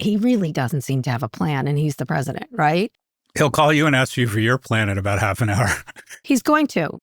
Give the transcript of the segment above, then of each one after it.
he really doesn't seem to have a plan, and he's the president, right? He'll call you and ask you for your plan in about half an hour. He's going to.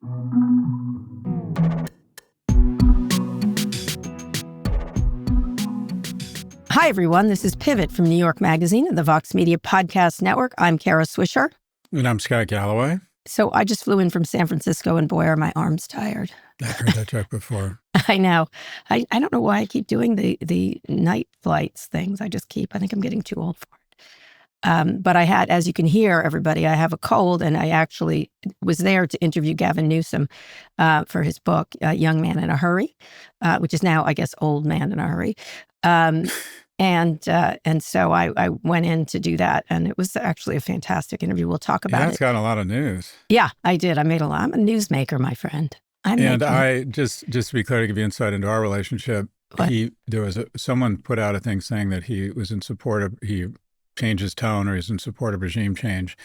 Hi, everyone. This is Pivot from New York Magazine and the Vox Media Podcast Network. I'm Kara Swisher. And I'm Scott Galloway. So I just flew in from San Francisco, and boy, are my arms tired. I've heard that joke before. I know. I don't know why I keep doing the night flights things. I think I'm getting too old for it. But I had, as you can hear, everybody, I have a cold, and I actually was there to interview Gavin Newsom for his book, Young Man in a Hurry, which is now, I guess, Old Man in a Hurry. And so I went in to do that, and it was actually a fantastic interview. We'll talk about it. That's got a lot of news. Yeah, I did. I made a lot. I'm a newsmaker, my friend. I just to be clear, to give you insight into our relationship, someone put out a thing saying that he was in support of, he changed his tone, or he's in support of regime change.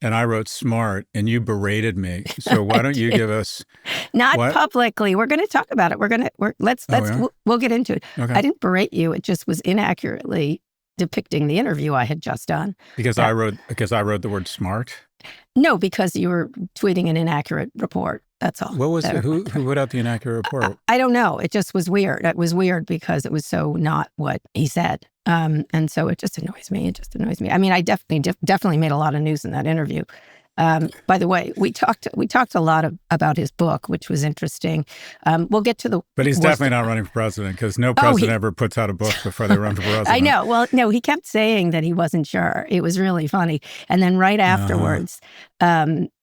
And I wrote smart, and you berated me. So why don't you give us publicly? We're going to talk about it. We'll get into it. Okay. I didn't berate you. It just was inaccurately depicting the interview I had just done. Because I wrote the word smart? No, because you were tweeting an inaccurate report. That's all. What was it? Who put out the inaccurate report? I don't know. It just was weird. It was weird because it was so not what he said. And so it just annoys me. I mean, I definitely made a lot of news in that interview. By the way, we talked a lot about his book, which was interesting. We'll get to the. But he's definitely not running for president, because no president ever puts out a book before they run for president. I know. Well, no, he kept saying that he wasn't sure. It was really funny. And then right afterwards,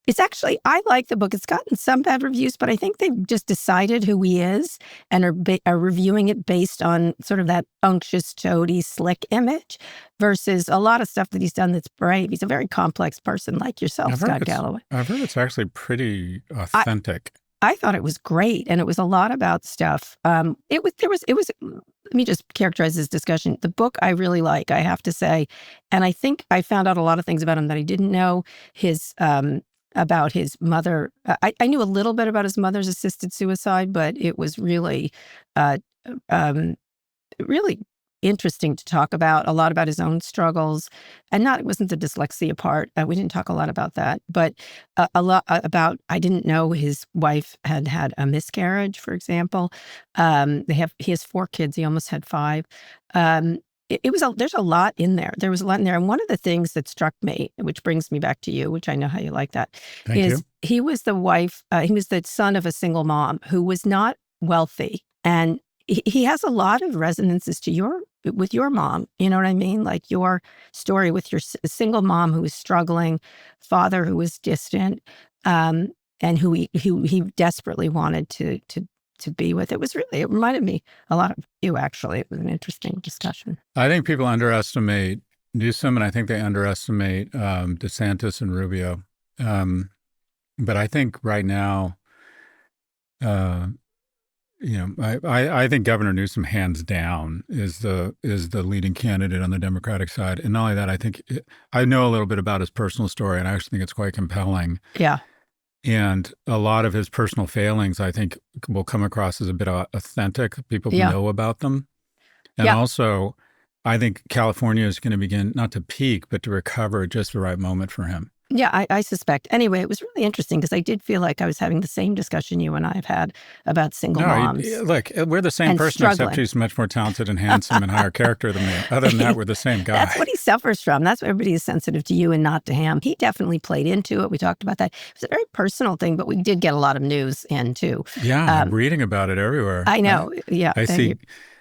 it's actually, I like the book. It's gotten some bad reviews, but I think they've just decided who he is and are reviewing it based on sort of that unctuous, toady, slick image versus a lot of stuff that he's done that's brave. He's a very complex person like yourself, Scott Galloway. I've heard it's actually pretty authentic. I thought it was great, and it was a lot about stuff. It was. Let me just characterize this discussion. The book I really like, I have to say, and I think I found out a lot of things about him that I didn't know. About his mother. I knew a little bit about his mother's assisted suicide, but it was really, really interesting to talk about. A lot about his own struggles, and it wasn't the dyslexia part. We didn't talk a lot about that, but a lot about. I didn't know his wife had a miscarriage, for example. He has 4 kids. He almost had 5. There's a lot in there. There was a lot in there. And one of the things that struck me, which brings me back to you, which I know how you like that, he was the son of a single mom who was not wealthy. And he has a lot of resonances with your mom. You know what I mean? Like your story with your single mom who was struggling, father who was distant, and who he desperately wanted to be with. It reminded me a lot of you, actually. It was an interesting discussion. I think people underestimate Newsom, and I think they underestimate DeSantis and Rubio. But I think right now, I think Governor Newsom, hands down, is the leading candidate on the Democratic side. And not only that, I know a little bit about his personal story, and I actually think it's quite compelling. Yeah. And a lot of his personal failings, I think, will come across as a bit authentic. People know about them. And also, I think California is going to begin, not to peak, but to recover at just the right moment for him. Yeah, I suspect. Anyway, it was really interesting because I did feel like I was having the same discussion you and I have had about single moms. Look, we're the same person, struggling. Except she's much more talented and handsome and higher character than me. Other than that, we're the same guy. That's what he suffers from. That's why everybody is sensitive to you and not to him. He definitely played into it. We talked about that. It was a very personal thing, but we did get a lot of news in, too. Yeah, I'm reading about it everywhere. I know. I see.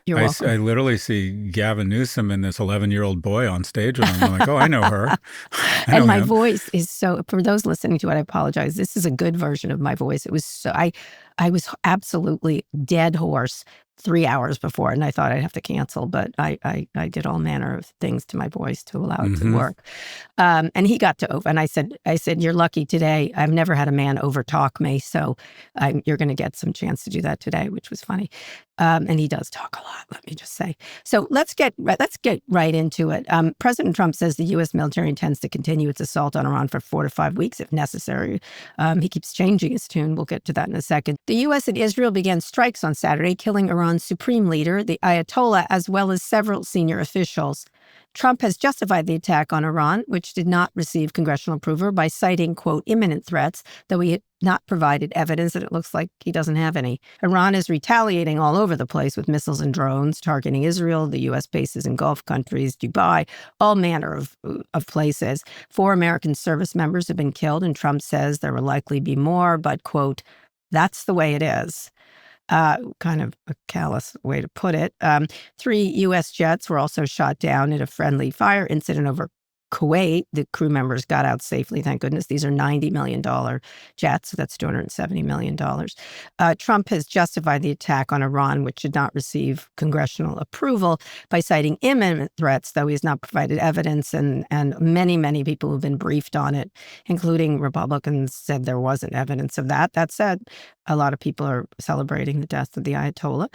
You're welcome. I literally see Gavin Newsom and this 11-year-old boy on stage with him. I'm like, oh, I know her. And my voice is so, for those listening to it, I apologize. This is a good version of my voice. It was so, I was absolutely dead hoarse 3 hours before, and I thought I'd have to cancel, but I did all manner of things to my voice to allow it to work. And he got to over, and I said, you're lucky today. I've never had a man overtalk me, so you're going to get some chance to do that today, which was funny. And he does talk a lot, let me just say. So let's get right into it. President Trump says the U.S. military intends to continue its assault on Iran for 4 to 5 weeks if necessary. He keeps changing his tune. We'll get to that in a second. The U.S. and Israel began strikes on Saturday, killing Iran's supreme leader, the Ayatollah, as well as several senior officials. Trump has justified the attack on Iran, which did not receive congressional approval, by citing, quote, imminent threats, though he had not provided evidence that it looks like he doesn't have any. Iran is retaliating all over the place with missiles and drones, targeting Israel, the U.S. bases in Gulf countries, Dubai, all manner of places. 4 American service members have been killed, and Trump says there will likely be more, but, quote, that's the way it is. Kind of a callous way to put it. 3 U.S. jets were also shot down in a friendly fire incident over Kuwait. The crew members got out safely, thank goodness. These are $90 million jets, so that's $270 million. Trump has justified the attack on Iran, which did not receive congressional approval, by citing imminent threats, though he has not provided evidence, and many, many people who've been briefed on it, including Republicans, said there wasn't evidence of that. That said, a lot of people are celebrating the death of the Ayatollah.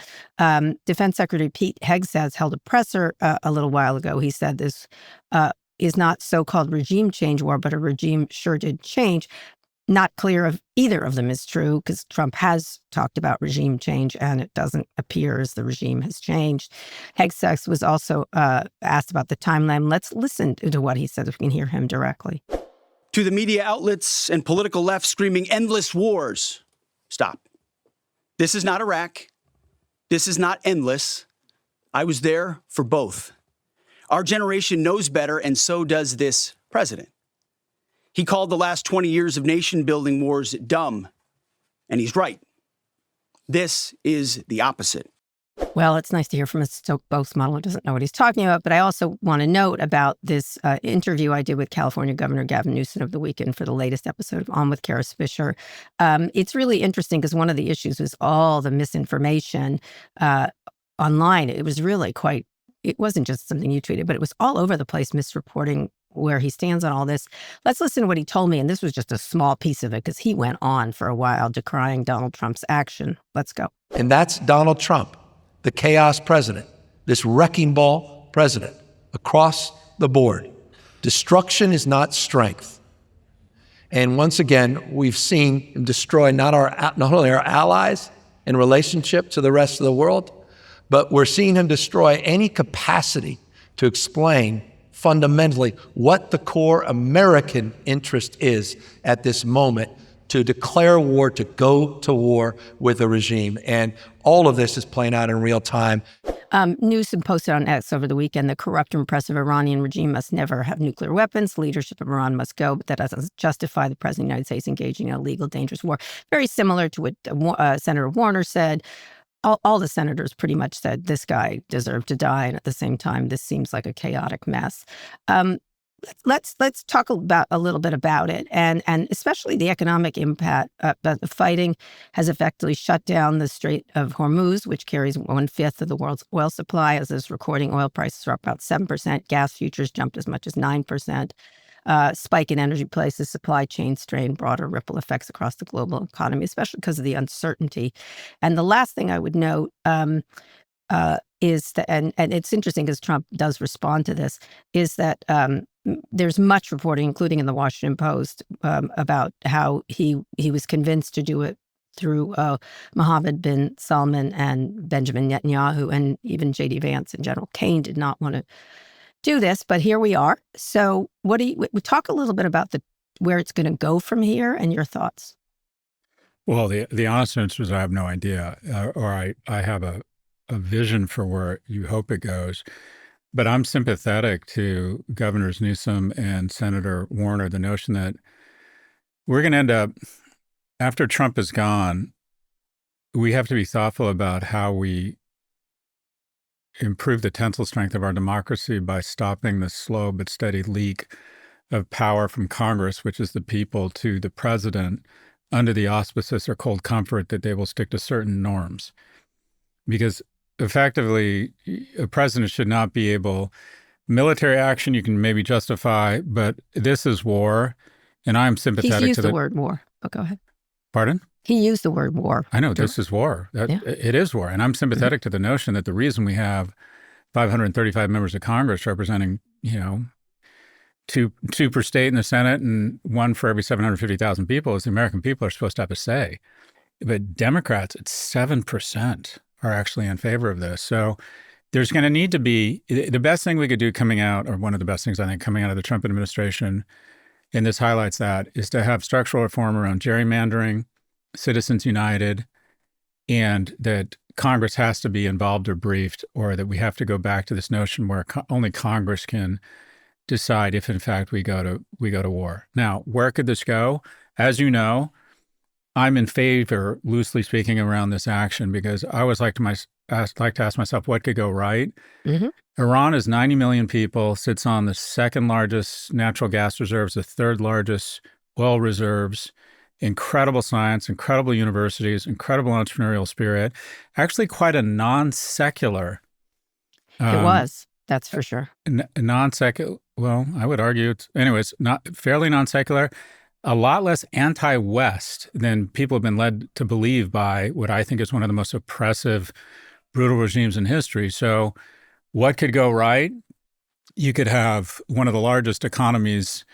Defense Secretary Pete Hegseth held a presser a little while ago. He said this is not so-called regime change war, but a regime sure did change. Not clear if either of them is true, because Trump has talked about regime change, and it doesn't appear as the regime has changed. Hegseth was also asked about the timeline. Let's listen to what he said, if we can hear him directly. To the media outlets and political left screaming endless wars, stop. This is not Iraq. This is not endless. I was there for both. Our generation knows better, and so does this president. He called the last 20 years of nation-building wars dumb, and he's right. This is the opposite. Well, it's nice to hear from a both model who doesn't know what he's talking about, but I also want to note about this interview I did with California Governor Gavin Newsom over the weekend for the latest episode of On with Kara Swisher. It's really interesting because one of the issues was all the misinformation online. It was really quite, it wasn't just something you tweeted, but it was all over the place, misreporting where he stands on all this. Let's listen to what he told me, and this was just a small piece of it because he went on for a while decrying Donald Trump's action. Let's go. And that's Donald Trump, the chaos president, this wrecking ball president across the board. Destruction is not strength. And once again, we've seen him destroy not only our allies in relationship to the rest of the world, but we're seeing him destroy any capacity to explain fundamentally what the core American interest is at this moment, to declare war, to go to war with a regime. And all of this is playing out in real time. Newsom posted on X over the weekend, the corrupt and repressive Iranian regime must never have nuclear weapons. The leadership of Iran must go, but that doesn't justify the president of the United States engaging in a legal, dangerous war. Very similar to what Senator Warner said. All the senators pretty much said this guy deserved to die, and at the same time, this seems like a chaotic mess. Let's talk about a little bit about it, and especially the economic impact. The fighting has effectively shut down the Strait of Hormuz, which carries 1/5 of the world's oil supply. As this recording, oil prices are up about 7%. Gas futures jumped as much as 9%. Spike in energy prices, supply chain strain, broader ripple effects across the global economy, especially because of the uncertainty. And the last thing I would note is that, and it's interesting because Trump does respond to this, is that there's much reporting, including in the Washington Post, about how he was convinced to do it through Mohammed bin Salman and Benjamin Netanyahu, and even J.D. Vance and General Kane did not want to do this, but here we are. So we talk a little bit about where it's going to go from here and your thoughts? Well, the honest answer is I have no idea, or I have a vision for where you hope it goes. But I'm sympathetic to Governors Newsom and Senator Warner, the notion that we're going to end up, after Trump is gone, we have to be thoughtful about how we improve the tensile strength of our democracy by stopping the slow but steady leak of power from Congress, which is the people, to the president under the auspices or cold comfort that they will stick to certain norms. Because effectively, a president should not be able, military action you can maybe justify, but this is war, and I'm sympathetic to He's used the word war, but go ahead. Pardon? He used the word war. I know, this is war. It is war. And I'm sympathetic to the notion that the reason we have 535 members of Congress representing, two per state in the Senate and one for every 750,000 people is the American people are supposed to have a say. But Democrats, it's 7% are actually in favor of this. So there's going to need to be the best thing we could do coming out, or one of the best things I think coming out of the Trump administration, and this highlights that, is to have structural reform around gerrymandering, Citizens United, and that Congress has to be involved or briefed, or that we have to go back to this notion where only Congress can decide if, in fact, we go to war. Now, where could this go? As you know, I'm in favor, loosely speaking, around this action because I always like to ask myself what could go right. Mm-hmm. Iran is 90 million people, sits on the second largest natural gas reserves, the third largest oil reserves, incredible science, incredible universities, incredible entrepreneurial spirit, actually quite a non-secular. It was, that's for sure. Non-secular, well, I would argue anyways, not fairly non-secular, a lot less anti-West than people have been led to believe by what I think is one of the most oppressive, brutal regimes in history. So what could go right? You could have one of the largest economies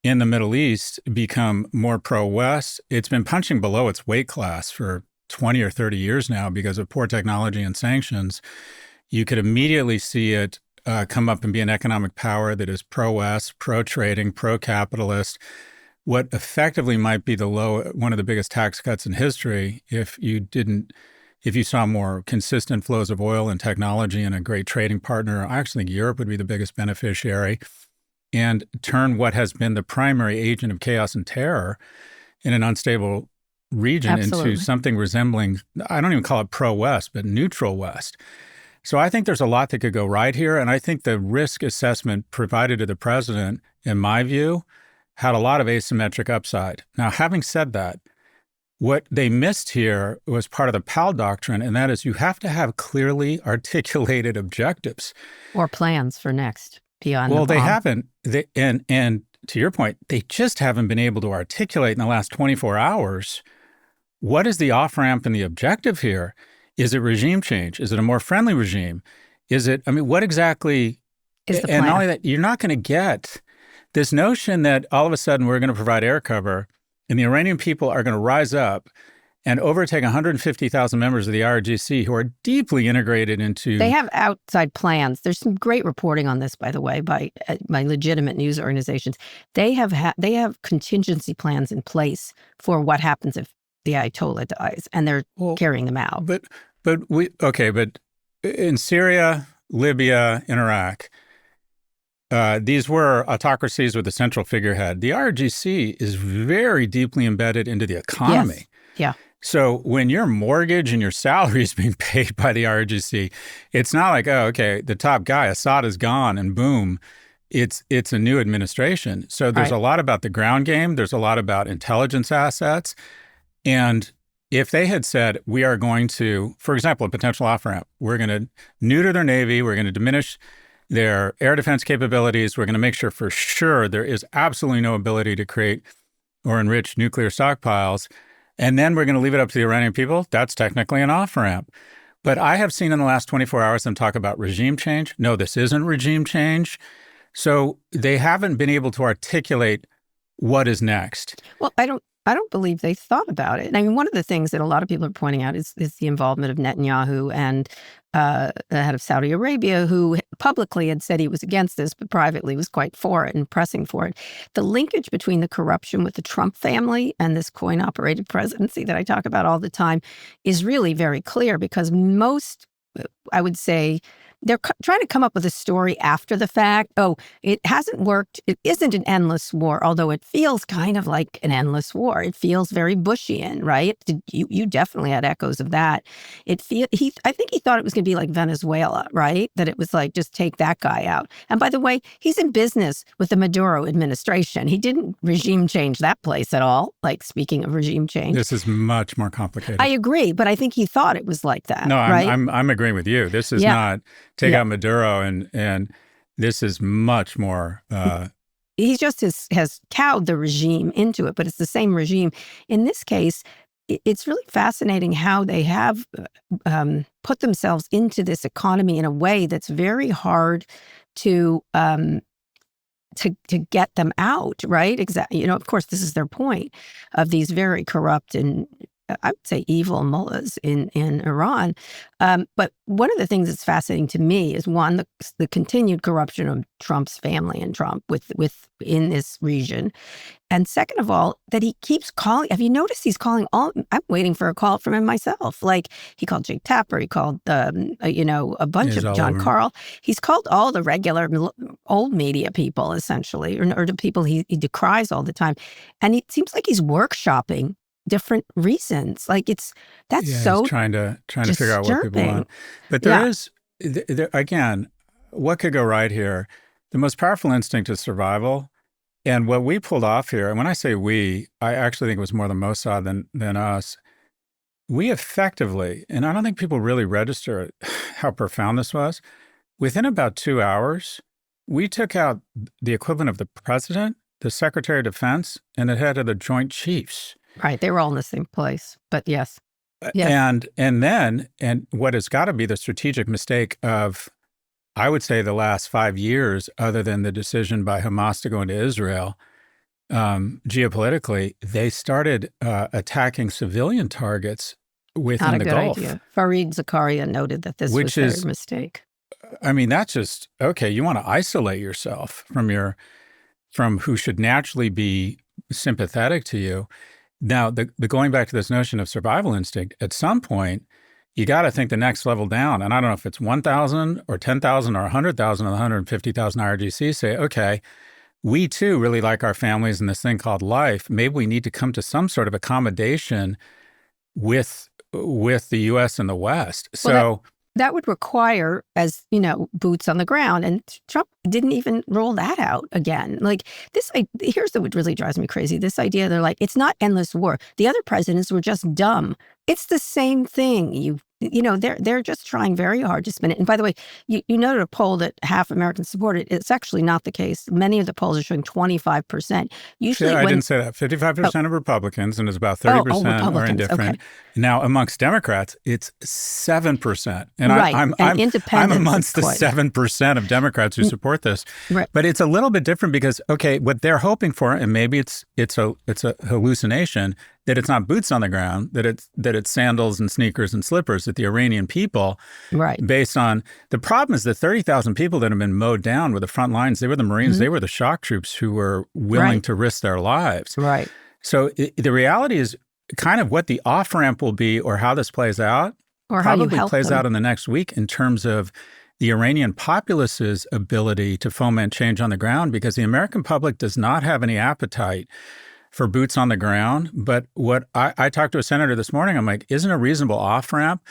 in the Middle East become more pro-West. It's been punching below its weight class for 20 or 30 years now because of poor technology and sanctions. You could immediately see it come up and be an economic power that is pro-West, pro-trading, pro-capitalist, what effectively might be one of the biggest tax cuts in history if you saw more consistent flows of oil and technology and a great trading partner. I actually think Europe would be the biggest beneficiary, and turn what has been the primary agent of chaos and terror in an unstable region into something resembling, I don't even call it pro-West, but neutral West. So I think there's a lot that could go right here. And I think the risk assessment provided to the president, in my view, had a lot of asymmetric upside. Now, having said that, what they missed here was part of the PAL doctrine, and that is you have to have clearly articulated objectives. Or plans for next, beyond Well, the they bomb. haven't. And to your point, they just haven't been able to articulate in the last 24 hours, what is the off-ramp and the objective here? Is it regime change? Is it a more friendly regime? What exactly is the plan? And not only that, you're not going to get this notion that all of a sudden we're going to provide air cover and the Iranian people are going to rise up and overtake 150,000 members of the IRGC who are deeply integrated into... They have outside plans. There's some great reporting on this, by the way, by legitimate news organizations. They have contingency plans in place for what happens if the Ayatollah dies, and they're carrying them out. But in Syria, Libya, and Iraq, these were autocracies with a central figurehead. The IRGC is very deeply embedded into the economy. Yes. Yeah. So when your mortgage and your salary is being paid by the IRGC, it's not like, oh, okay, the top guy, Assad, is gone, and boom, it's a new administration. So there's a lot about the ground game. There's a lot about intelligence assets. And if they had said, we are going to, for example, a potential off-ramp, we're going to neuter their Navy, we're going to diminish their air defense capabilities, we're going to make sure for sure there is absolutely no ability to create or enrich nuclear stockpiles, and then we're going to leave it up to the Iranian people, that's technically an off-ramp. But I have seen in the last 24 hours them talk about regime change. No, this isn't regime change. So they haven't been able to articulate what is next. Well, I don't believe they thought about it. I mean, one of the things that a lot of people are pointing out is the involvement of Netanyahu and the head of Saudi Arabia, who publicly had said he was against this, but privately was quite for it and pressing for it. The linkage between the corruption with the Trump family and this coin-operated presidency that I talk about all the time is really very clear, because most, I would say, they're trying to come up with a story after the fact. Oh, it hasn't worked. It isn't an endless war, although it feels kind of like an endless war. It feels very Bushian, right? You definitely had echoes of that. I think he thought it was going to be like Venezuela, right? That it was like, just take that guy out. And by the way, he's in business with the Maduro administration. He didn't regime change that place at all. Like, speaking of regime change. This is much more complicated. I agree, but I think he thought it was like that. No, right? I'm agreeing with you. This is not... Take out Maduro, and this is much more... He just has cowed the regime into it, but it's the same regime. In this case, it's really fascinating how they have put themselves into this economy in a way that's very hard to get them out, right? Exactly. Of course, this is their point, of these very corrupt and I would say, evil mullahs in Iran. But one of the things that's fascinating to me is, one, the continued corruption of Trump's family and Trump within this region. And second of all, that he keeps calling. Have you noticed he's calling all? I'm waiting for a call from him myself. Like, he called Jake Tapper. He called, a bunch of John Carl. He's called all the regular old media people, essentially, or the people he decries all the time. And it seems like he's workshopping different reasons. Like, that's so he's trying to figure out what people want. But there is, again, what could go right here? The most powerful instinct is survival. And what we pulled off here, and when I say we, I actually think it was more the Mossad than us. We effectively, and I don't think people really register how profound this was, within about 2 hours, we took out the equivalent of the president, the Secretary of Defense, and the head of the Joint Chiefs. Right. They were all in the same place. But yes. And what has got to be the strategic mistake of, I would say, the last 5 years, other than the decision by Hamas to go into Israel, geopolitically, they started attacking civilian targets within the Gulf. Idea. Fareed Zakaria noted that this was their mistake. I mean, that's just, okay, you want to isolate yourself from who should naturally be sympathetic to you. Now, the going back to this notion of survival instinct, at some point, you got to think the next level down. And I don't know if it's 1,000 or 10,000 or 100,000 or 150,000 IRGC say, okay, we too really like our families and this thing called life. Maybe we need to come to some sort of accommodation with the U.S. and the West. So that would require, as you know, boots on the ground. And Trump didn't even roll that out again. Like, here's what really drives me crazy. This idea, they're like, it's not endless war. The other presidents were just dumb. It's the same thing. They're just trying very hard to spin it. And by the way, you noted a poll that half Americans support it. It's actually not the case. Many of the polls are showing 25%. Usually, I didn't say that. 55% of Republicans, and it's about 30% are indifferent. Okay. Now, amongst Democrats, it's 7%. And I'm amongst the 7% of Democrats who support this. Right. But it's a little bit different because, okay, what they're hoping for, and maybe it's a hallucination, that it's not boots on the ground, that it's sandals and sneakers and slippers, that the Iranian people, based on, the problem is the 30,000 people that have been mowed down were the front lines. They were the Marines. They were the shock troops who were willing to risk their lives. Right. So the reality is kind of what the off-ramp will be, or how this plays out, or how probably plays out in the next week in terms of the Iranian populace's ability to foment change on the ground, because the American public does not have any appetite for boots on the ground. But what I talked to a senator this morning, I'm like, isn't a reasonable off-ramp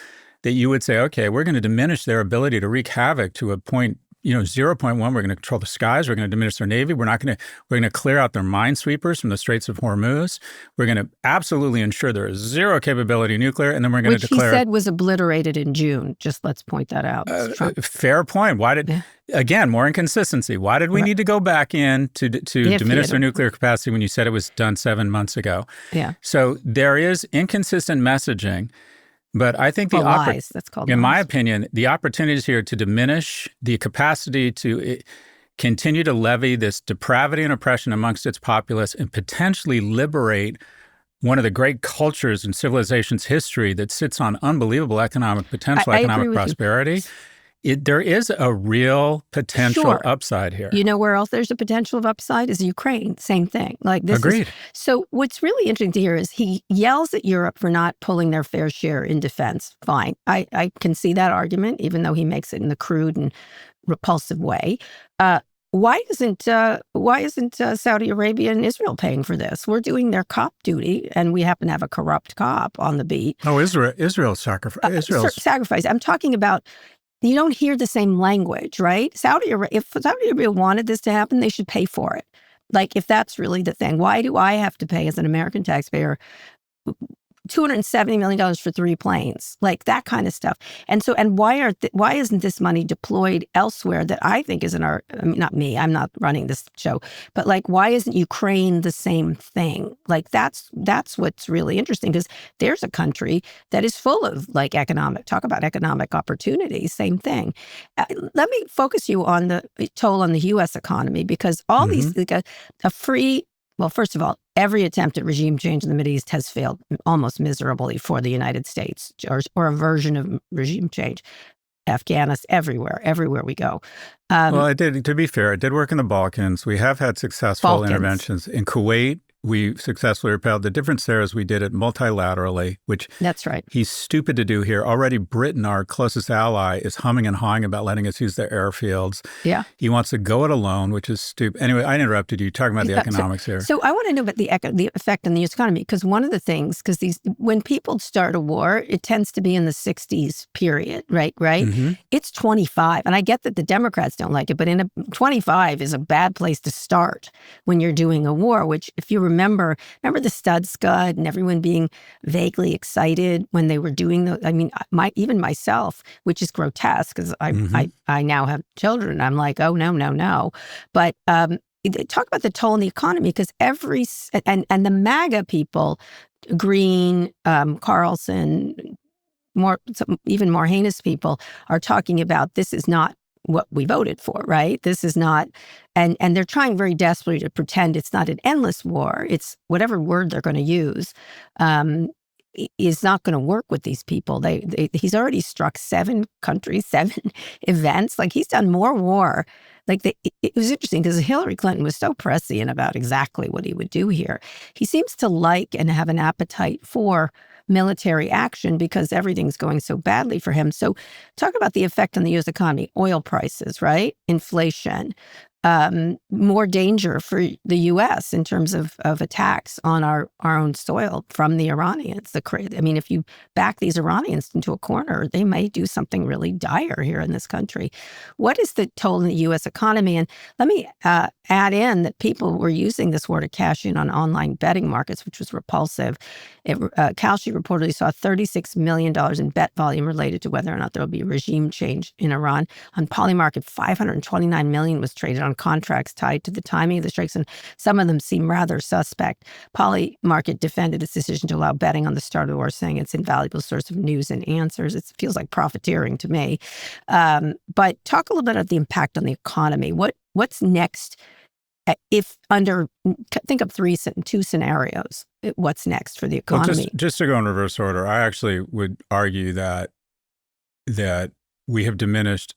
that you would say, okay, we're going to diminish their ability to wreak havoc to a point, 0.1, we're going to control the skies, we're going to diminish their Navy, we're going to clear out their minesweepers from the Straits of Hormuz, we're going to absolutely ensure there is zero capability nuclear, and then we're going to declare— Which he said was obliterated in June. Just let's point that out. Fair point. Again, more inconsistency. Why did we need to go back in to diminish their nuclear capacity when you said it was done 7 months ago? Yeah. So there is inconsistent messaging. But I think lies. That's called in lies. My opinion, the opportunities here to diminish the capacity to continue to levy this depravity and oppression amongst its populace and potentially liberate one of the great cultures in civilization's history that sits on unbelievable economic potential, economic prosperity. There is a real potential upside here. You know where else there's a potential of upside is Ukraine. Same thing. Like this. Agreed. So what's really interesting to hear is he yells at Europe for not pulling their fair share in defense. Fine. I can see that argument, even though he makes it in the crude and repulsive way. Why isn't Saudi Arabia and Israel paying for this? We're doing their cop duty, and we happen to have a corrupt cop on the beat. Oh, Israel's sacrifice. I'm talking about— you don't hear the same language, right? If Saudi Arabia wanted this to happen, they should pay for it. Like, if that's really the thing, why do I have to pay as an American taxpayer $270 million for 3 planes, like that kind of stuff? And so, why isn't this money deployed elsewhere that I think isn't not me, I'm not running this show, but like, why isn't Ukraine the same thing? Like, that's what's really interesting, because there's a country that is full of like talk about economic opportunities, same thing. Let me focus you on the toll on the U.S. economy, because all these, like well, first of all, every attempt at regime change in the Middle East has failed almost miserably for the United States, or a version of regime change. Afghanistan, everywhere we go. Well, to be fair, I did work in the Balkans. We have had successful interventions. In Kuwait, we successfully repelled. The difference there is we did it multilaterally, which that's right. He's stupid to do here. Already Britain, our closest ally, is humming and hawing about letting us use their airfields. Yeah. He wants to go it alone, which is stupid. Anyway, I interrupted you talking about the economics here. So I want to know about the effect on the U.S. economy, because one of the things, when people start a war, it tends to be in the 60s period, right? Mm-hmm. It's 25. And I get that the Democrats don't like it, but 25 is a bad place to start when you're doing a war, which if you remember the Stud Scud and everyone being vaguely excited when they were doing those. I mean, even myself, which is grotesque because I now have children. I'm like, oh, no. But talk about the toll on the economy, because and the MAGA people, Green, Carlson, even more heinous people are talking about this is not what we voted for, right? This is not, and they're trying very desperately to pretend it's not an endless war. It's whatever word they're going to use is not going to work with these people. He's already struck 7 countries, 7 events. Like, he's done more war. Like, it was interesting because Hillary Clinton was so prescient about exactly what he would do here. He seems to like and have an appetite for military action because everything's going so badly for him. So talk about the effect on the U.S. economy. Oil prices, right? Inflation. More danger for the U.S. in terms of attacks on our own soil from the Iranians. If you back these Iranians into a corner, they may do something really dire here in this country. What is the toll on the U.S. economy? And let me add in that people were using this war to cash in on online betting markets, which was repulsive. Kalshi reportedly saw $36 million in bet volume related to whether or not there will be a regime change in Iran. On Polymarket, $529 million was traded on contracts tied to the timing of the strikes, and some of them seem rather suspect. Polymarket defended its decision to allow betting on the start of the war, saying it's an invaluable source of news and answers. It feels like profiteering to me. But talk a little bit about the impact on the economy. What's next? Think of 2 scenarios. What's next for the economy? Well, just to go in reverse order, I actually would argue that we have diminished.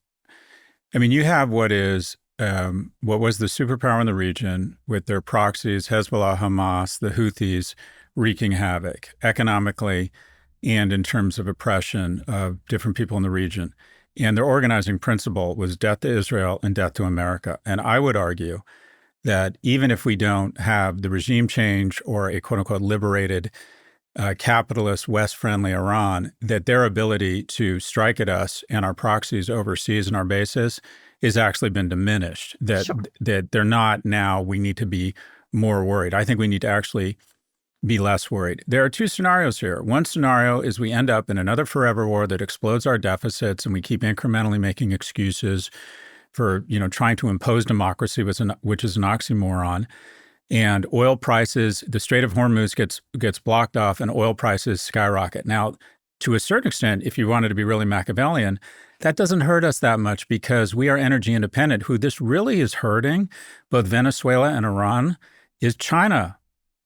I mean, you have what was the superpower in the region with their proxies, Hezbollah, Hamas, the Houthis, wreaking havoc economically and in terms of oppression of different people in the region. And their organizing principle was death to Israel and death to America. And I would argue that even if we don't have the regime change or a quote-unquote liberated capitalist, West-friendly Iran, that their ability to strike at us and our proxies overseas and our bases has actually been diminished, that they're not now, we need to be more worried. I think we need to actually be less worried. There are 2 scenarios here. One scenario is we end up in another forever war that explodes our deficits and we keep incrementally making excuses for, trying to impose democracy, which is an oxymoron. And oil prices, the Strait of Hormuz gets blocked off and oil prices skyrocket. Now, to a certain extent, if you wanted to be really Machiavellian, that doesn't hurt us that much because we are energy independent. Who this really is hurting, both Venezuela and Iran, is China.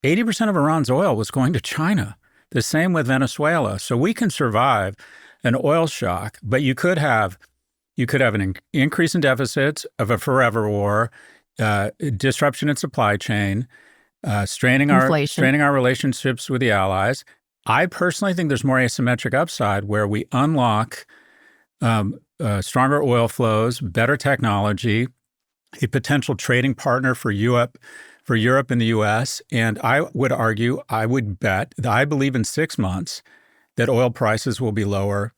80% of Iran's oil was going to China. The same with Venezuela. So we can survive an oil shock, but you could have an increase in deficits of a forever war, disruption in supply chain, straining our relationships with the allies. I personally think there's more asymmetric upside where we unlock stronger oil flows, better technology, a potential trading partner for Europe and the U.S. And I would argue, I would bet that I believe in 6 months that oil prices will be lower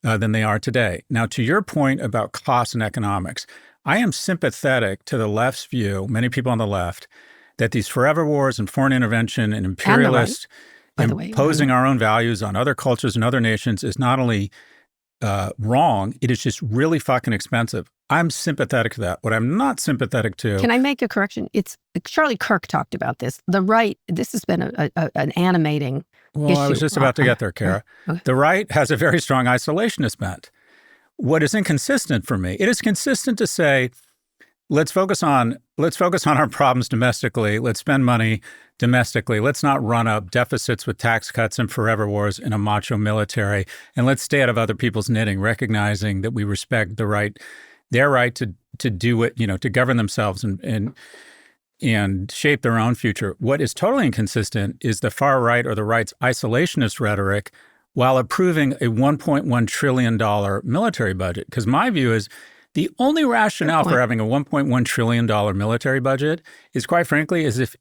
than they are today. Now, to your point about cost and economics, I am sympathetic to the left's view, many people on the left, that these forever wars and foreign intervention and imperialists imposing our own values on other cultures and other nations is not only wrong, it is just really fucking expensive. I'm sympathetic to that. What I'm not sympathetic to... Can I make a correction? Charlie Kirk talked about this. The right, this has been an animating issue. I was just about to get there, Kara. Okay. The right has a very strong isolationist bent. What is inconsistent for me, it is consistent to say let's focus on our problems domestically. Let's spend money domestically. Let's not run up deficits with tax cuts and forever wars in a macho military. And let's stay out of other people's knitting, recognizing that we respect their right to do it, to govern themselves and shape their own future. What is totally inconsistent is the far right or the right's isolationist rhetoric while approving a $1.1 trillion military budget. Because my view is the only rationale for having a $1.1 trillion military budget is, quite frankly, is if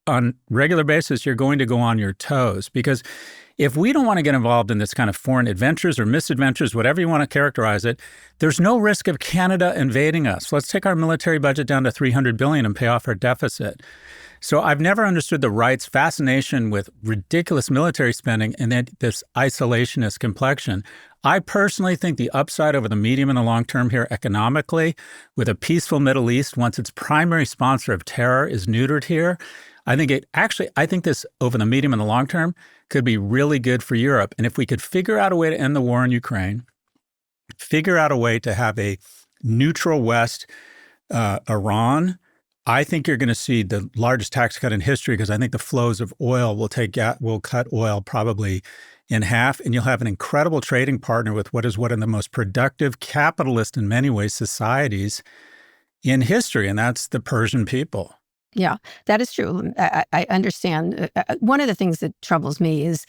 on regular basis you're going to go on your toes. Because if we don't want to get involved in this kind of foreign adventures or misadventures, whatever you want to characterize it, there's no risk of Canada invading us. Let's take our military budget down to $300 billion and pay off our deficit. So I've never understood the right's fascination with ridiculous military spending and then this isolationist complexion. I personally think the upside over the medium and the long term here economically, with a peaceful Middle East, once its primary sponsor of terror is neutered here, I think this over the medium and the long term could be really good for Europe. And if we could figure out a way to end the war in Ukraine, figure out a way to have a neutral West, Iran, I think you're going to see the largest tax cut in history, because I think the flows of oil will cut oil probably in half, and you'll have an incredible trading partner with what is one of the most productive capitalist in many ways societies in history, and that's the Persian people. Yeah, that is true. I understand. One of the things that troubles me is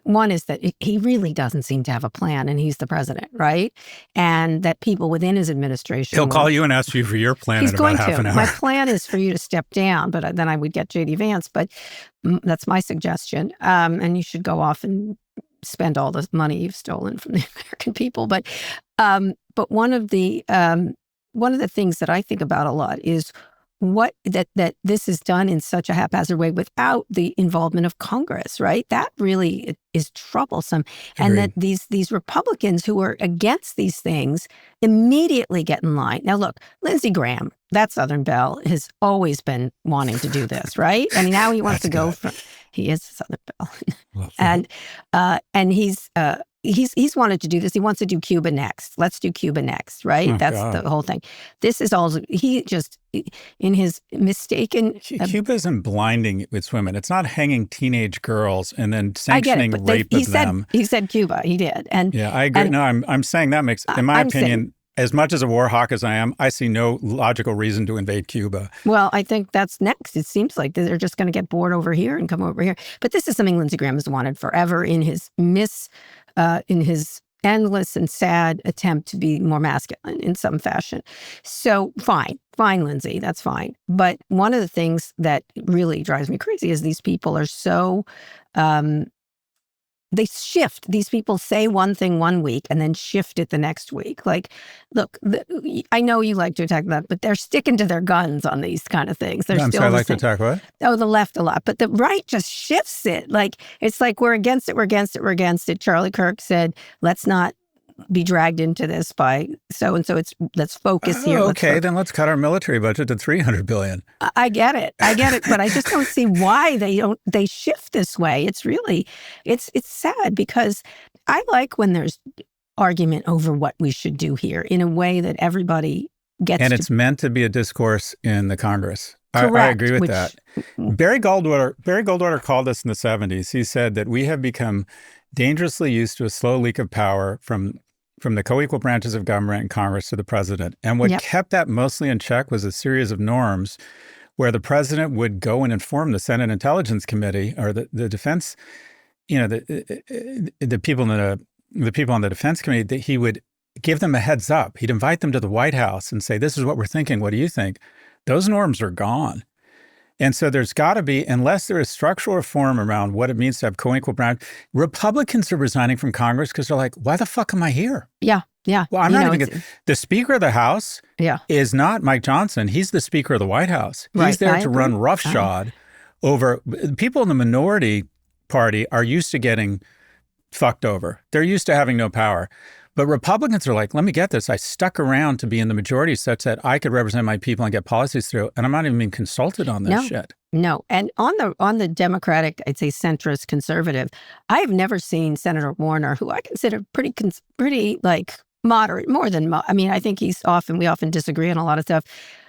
one is that he really doesn't seem to have a plan, and he's the president, right? And that people within his administration— He'll call you and ask you for your plan in about half an hour. My plan is for you to step down, but then I would get J.D. Vance, but that's my suggestion. And you should go off and spend all the money you've stolen from the American people. But one of the things that I think about a lot is that this is done in such a haphazard way without the involvement of Congress, right? That really is troublesome. Agreed. And that these Republicans who are against these things immediately get in line. Now, look, Lindsey Graham, that Southern Belle, has always been wanting to do this, right? I mean, now he wants to go from— he is Southern Belle. And he's wanted to do this. He wants to do Cuba next. Let's do Cuba next, right? Oh, That's God. the whole thing. This is also— he just, in his mistaken— Cuba isn't blinding its women. It's not hanging teenage girls and then sanctioning rape of them. He said Cuba. He did. And yeah, I agree. No, I'm saying that makes, in my opinion, as much as a war hawk as I am, I see no logical reason to invade Cuba. Well, I think that's next. It seems like they're just going to get bored over here and come over here. But this is something Lindsey Graham has wanted forever in his endless and sad attempt to be more masculine in some fashion. So fine, Lindsey, that's fine. But one of the things that really drives me crazy is these people are so— they shift. These people say one thing one week and then shift it the next week. Like, look, I know you like to attack that, but they're sticking to their guns on these kind of things. They're still— I like to attack what? Oh, the left a lot. But the right just shifts it. Like, it's like, we're against it, we're against it, we're against it. Charlie Kirk said, let's not be dragged into this by so-and-so. Let's focus here. Okay, then let's cut our military budget to $300 billion. I get it. But I just don't see why they shift this way. It's really, it's sad, because I like when there's argument over what we should do here in a way that everybody gets. And it's meant to be a discourse in the Congress. Correct, I agree with that. Barry Goldwater called us in the 70s. He said that we have become dangerously used to a slow leak of power from the co-equal branches of government and Congress to the president. And what kept that mostly in check was a series of norms where the president would go and inform the Senate Intelligence Committee or the defense, the people on the defense committee, that he would give them a heads up. He'd invite them to the White House and say, this is what we're thinking. What do you think? Those norms are gone. And so there's got to be, unless there is structural reform around what it means to have co-equal branch, Republicans are resigning from Congress because they're like, why the fuck am I here? Yeah. Well, I'm not even the Speaker of the House is not Mike Johnson. He's the Speaker of the White House. Right. He's there to run roughshod over people in the minority party are used to getting fucked over. They're used to having no power. But Republicans are like, let me get this. I stuck around to be in the majority such that I could represent my people and get policies through. And I'm not even being consulted on this shit. No. And on the Democratic, I'd say centrist conservative, I have never seen Senator Warner, who I consider pretty like Moderate, more than, I mean, I think we often disagree on a lot of stuff.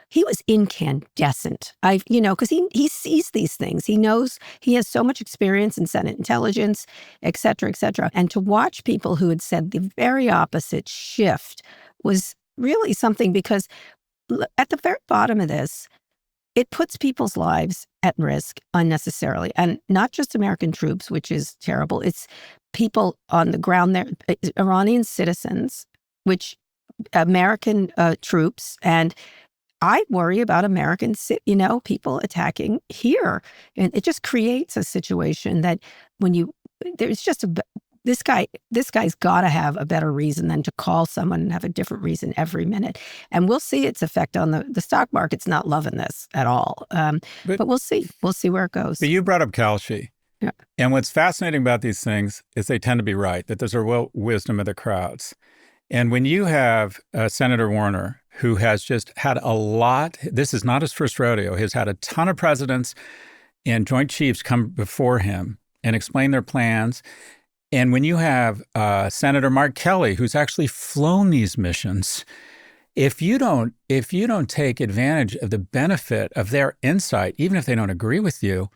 He was incandescent. Because he sees these things. He knows, he has so much experience in Senate intelligence, et cetera, et cetera. And to watch people who had said the very opposite shift was really something, because at the very bottom of this, it puts people's lives at risk unnecessarily. And not just American troops, which is terrible. It's people on the ground there, Iranian citizens, which American troops. And I worry about American, people attacking here. And it just creates a situation that there's just this guy's got to have a better reason than to call someone and have a different reason every minute. And we'll see its effect on the stock market's not loving this at all. But we'll see. We'll see where it goes. But you brought up Kalshi. Yeah. And what's fascinating about these things is they tend to be right, that there's a wisdom of the crowds. And when you have Senator Warner, who has just had a lot, this is not his first rodeo, he's had a ton of presidents and Joint Chiefs come before him and explain their plans. And when you have Senator Mark Kelly, who's actually flown these missions, if you don't take advantage of the benefit of their insight, even if they don't agree with you,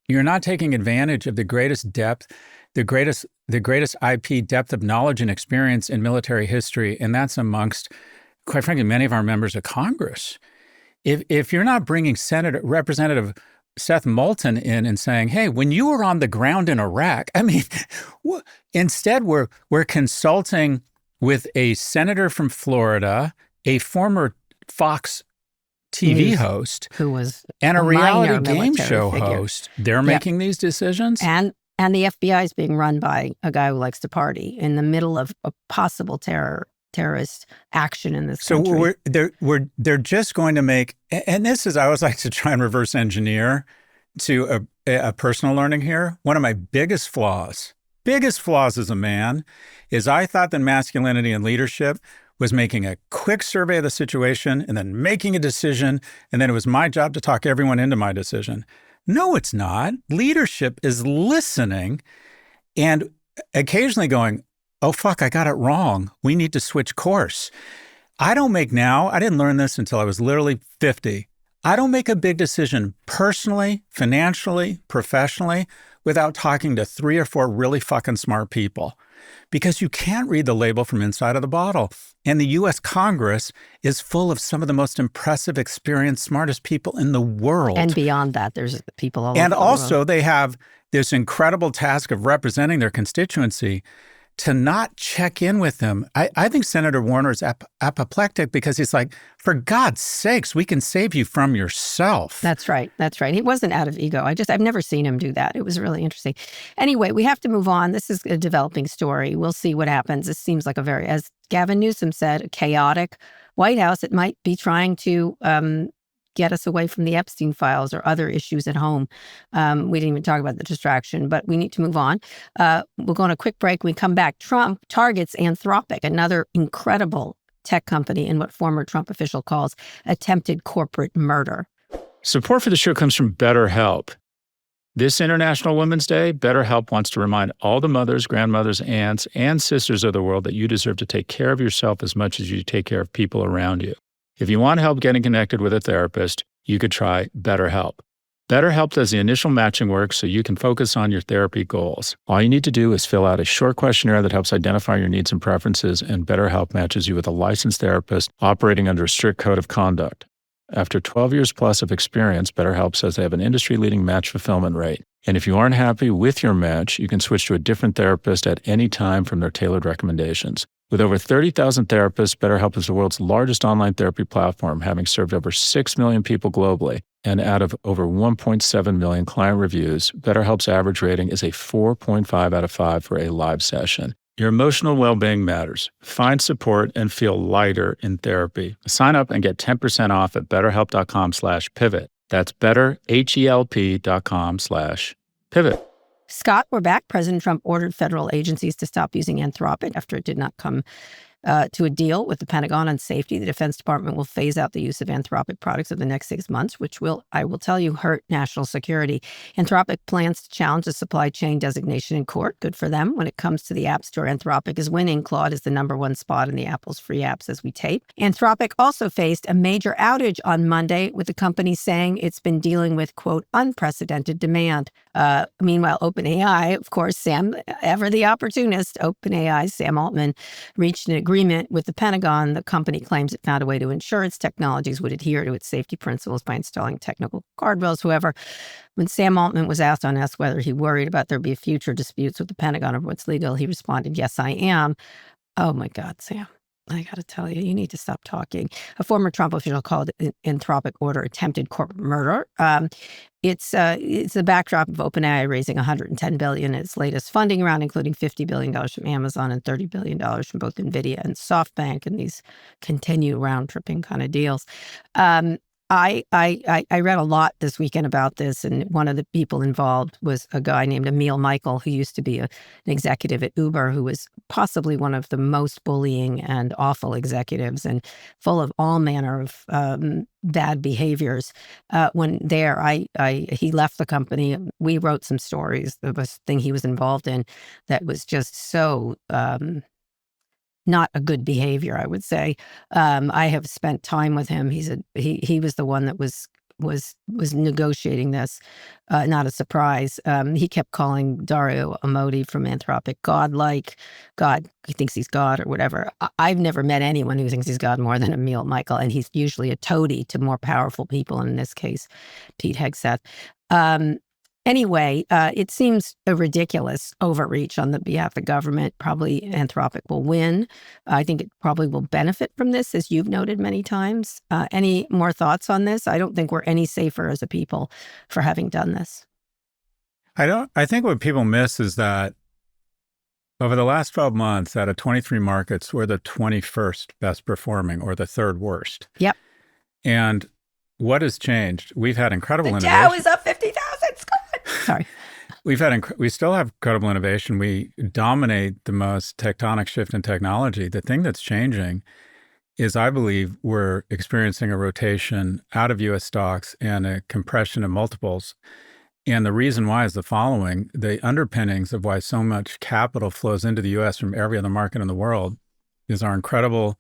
you're not taking advantage of the greatest depth, the greatest IP depth of knowledge and experience in military history, and that's amongst, quite frankly, many of our members of Congress. If you're not bringing Representative Seth Moulton in and saying, hey, when you were on the ground in Iraq, I mean, instead we're consulting with a senator from Florida, a former Fox TV host, who was and a reality game show figure. Host. They're making these decisions. And the FBI is being run by a guy who likes to party in the middle of a possible terrorist action in this country. So they're just going to make, and this is, I always like to try and reverse engineer to a personal learning here. One of my biggest flaws as a man is I thought that masculinity and leadership was making a quick survey of the situation and then making a decision, and then it was my job to talk everyone into my decision. No, it's not. Leadership is listening and occasionally going, oh, fuck, I got it wrong. We need to switch course. I didn't learn this until I was literally 50. I don't make a big decision personally, financially, professionally, without talking to 3 or 4 really fucking smart people. Because you can't read the label from inside of the bottle. And the U.S. Congress is full of some of the most impressive, experienced, smartest people in the world. And beyond that, there's people all over And the also world. They have this incredible task of representing their constituency. To not check in with them, I think Senator Warner is apoplectic because he's like, for God's sakes, we can save you from yourself. That's right. That's right. He wasn't out of ego. I've never seen him do that. It was really interesting. Anyway, we have to move on. This is a developing story. We'll see what happens. This seems like as Gavin Newsom said, a chaotic White House. It might be trying to get us away from the Epstein files or other issues at home. We didn't even talk about the distraction, but we need to move on. We'll go on a quick break. When we come back, Trump targets Anthropic, another incredible tech company in what former Trump official calls attempted corporate murder. Support for the show comes from BetterHelp. This International Women's Day, BetterHelp wants to remind all the mothers, grandmothers, aunts, and sisters of the world that you deserve to take care of yourself as much as you take care of people around you. If you want help getting connected with a therapist, you could try BetterHelp. BetterHelp does the initial matching work so you can focus on your therapy goals. All you need to do is fill out a short questionnaire that helps identify your needs and preferences, and BetterHelp matches you with a licensed therapist operating under a strict code of conduct. After 12 years plus of experience, BetterHelp says they have an industry-leading match fulfillment rate. And if you aren't happy with your match, you can switch to a different therapist at any time from their tailored recommendations. With over 30,000 therapists, BetterHelp is the world's largest online therapy platform, having served over 6 million people globally. And out of over 1.7 million client reviews, BetterHelp's average rating is a 4.5 out of 5 for a live session. Your emotional well-being matters. Find support and feel lighter in therapy. Sign up and get 10% off at betterhelp.com/pivot. That's betterhelp.com/pivot. Scott, we're back. President Trump ordered federal agencies to stop using Anthropic after it did not come to a deal with the Pentagon on safety. The Defense Department will phase out the use of Anthropic products over the next 6 months, which will, I will tell you, hurt national security. Anthropic plans to challenge the supply chain designation in court. Good for them. When it comes to the App Store, Anthropic is winning. Claude is the #1 spot in the Apple's free apps as we tape. Anthropic also faced a major outage on Monday, with the company saying it's been dealing with, quote, unprecedented demand. Meanwhile, OpenAI, of course, ever the opportunist, OpenAI, Sam Altman, reached an agreement with the Pentagon. The company claims it found a way to ensure its technologies would adhere to its safety principles by installing technical guardrails. However, when Sam Altman was asked whether he worried about there be future disputes with the Pentagon over what's legal, he responded, "Yes, I am." Oh my God, Sam. I got to tell you, you need to stop talking. A former Trump official called Anthropic order attempted corporate murder. It's the backdrop of OpenAI raising $110 billion in its latest funding round, including $50 billion from Amazon and $30 billion from both NVIDIA and SoftBank, and these continue round-tripping kind of deals. I read a lot this weekend about this, and one of the people involved was a guy named Mackil, who used to be an executive at Uber, who was possibly one of the most bullying and awful executives and full of all manner of bad behaviors. He left the company. We wrote some stories. There was a thing he was involved in that was just so not a good behavior, I would say. I have spent time with him. He was the one that was negotiating this. Not a surprise. He kept calling Dario Amodei from Anthropic godlike. God, he thinks he's God or whatever. I've never met anyone who thinks he's God more than Mackil, and he's usually a toady to more powerful people, and in this case, Pete Hegseth. Anyway, it seems a ridiculous overreach on the behalf of the government. Probably Anthropic will win. I think it probably will benefit from this, as you've noted many times. Any more thoughts on this? I don't think we're any safer as a people for having done this. I think what people miss is that over the last 12 months, out of 23 markets, we're the 21st best performing, or the third worst. Yep. And what has changed? We've had incredible innovation. The Dow is up 50,000. Sorry. We still have incredible innovation. We dominate the most tectonic shift in technology. The thing that's changing is, I believe, we're experiencing a rotation out of U.S. stocks and a compression of multiples. And the reason why is the following: the underpinnings of why so much capital flows into the U.S. from every other market in the world is our incredible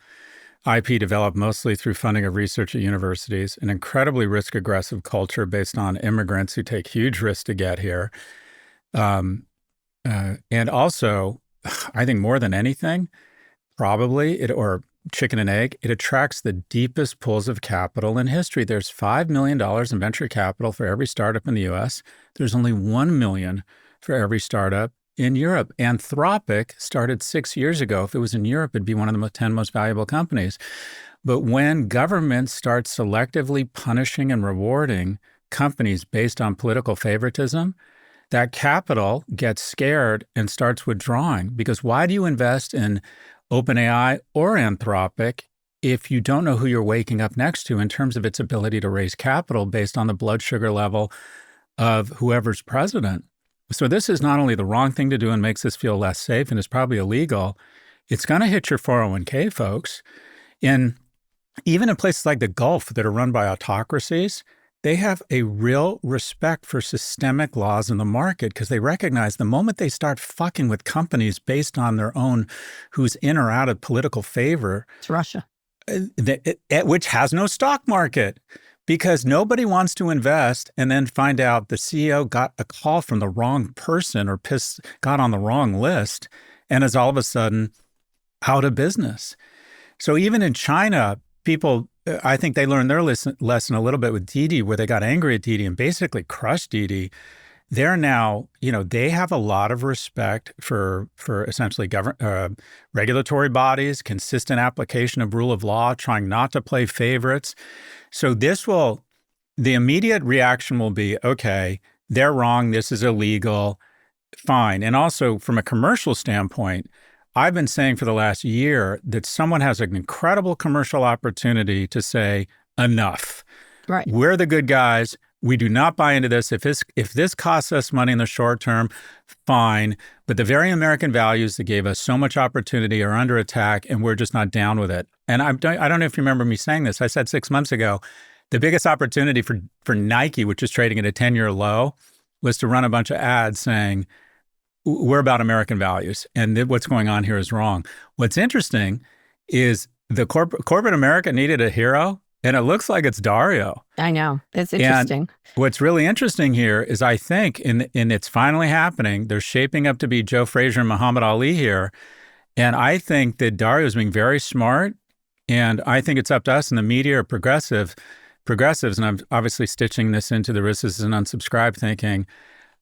IP developed mostly through funding of research at universities, an incredibly risk-aggressive culture based on immigrants who take huge risks to get here. And also, I think more than anything, probably, or chicken and egg, it attracts the deepest pools of capital in history. There's $5 million in venture capital for every startup in the US. There's only $1 million for every startup in Europe. Anthropic started 6 years ago. If it was in Europe, it'd be one of the 10 most valuable companies. But when governments start selectively punishing and rewarding companies based on political favoritism, that capital gets scared and starts withdrawing. Because why do you invest in OpenAI or Anthropic if you don't know who you're waking up next to in terms of its ability to raise capital based on the blood sugar level of whoever's president? So this is not only the wrong thing to do and makes us feel less safe, and it's probably illegal, it's going to hit your 401k, folks. Even in places like the Gulf that are run by autocracies, they have a real respect for systemic laws in the market because they recognize the moment they start fucking with companies based on their own, who's in or out of political favor. It's Russia. Which has no stock market. Because nobody wants to invest and then find out the CEO got a call from the wrong person or got on the wrong list and is all of a sudden out of business. So even in China, people, I think they learned their lesson a little bit with Didi, where they got angry at Didi and basically crushed Didi. They're now, they have a lot of respect for essentially regulatory bodies, consistent application of rule of law, trying not to play favorites. So the immediate reaction will be, okay, they're wrong, this is illegal, fine. And also from a commercial standpoint, I've been saying for the last year that someone has an incredible commercial opportunity to say, enough. Right. We're the good guys. we do not buy into this. If this costs us money in the short term, fine. But the very American values that gave us so much opportunity are under attack, and we're just not down with it. And I don't know if you remember me saying this. I said 6 months ago, the biggest opportunity for Nike, which is trading at a 10-year low, was to run a bunch of ads saying, we're about American values, and what's going on here is wrong. What's interesting is the corporate America needed a hero, and it looks like it's Dario. I know. It's interesting. And what's really interesting here is I think, and it's finally happening, there's shaping up to be Joe Frazier and Muhammad Ali here. And I think that Dario is being very smart, and I think it's up to us in the media or progressives, and I'm obviously stitching this into the Risks and Unsubscribe thinking.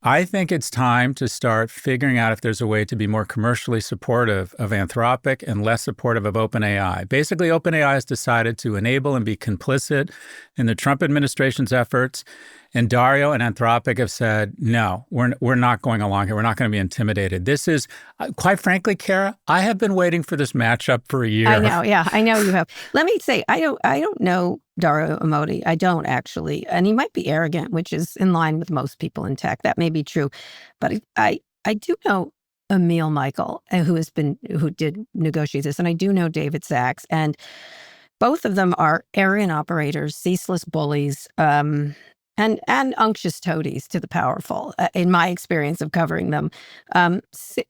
I think it's time to start figuring out if there's a way to be more commercially supportive of Anthropic and less supportive of OpenAI. Basically, OpenAI has decided to enable and be complicit in the Trump administration's efforts. And Dario and Anthropic have said, no, we're not going along here. We're not going to be intimidated. This is, quite frankly, Kara, I have been waiting for this matchup for a year. I know, yeah, I know you have. Let me say, I don't know Dario Amodei. I don't actually. And he might be arrogant, which is in line with most people in tech. That may be true. But I do know Emil Mackil, who did negotiate this. And I do know David Sachs. And both of them are arrogant operators, ceaseless bullies, and unctuous toadies to the powerful, in my experience of covering them.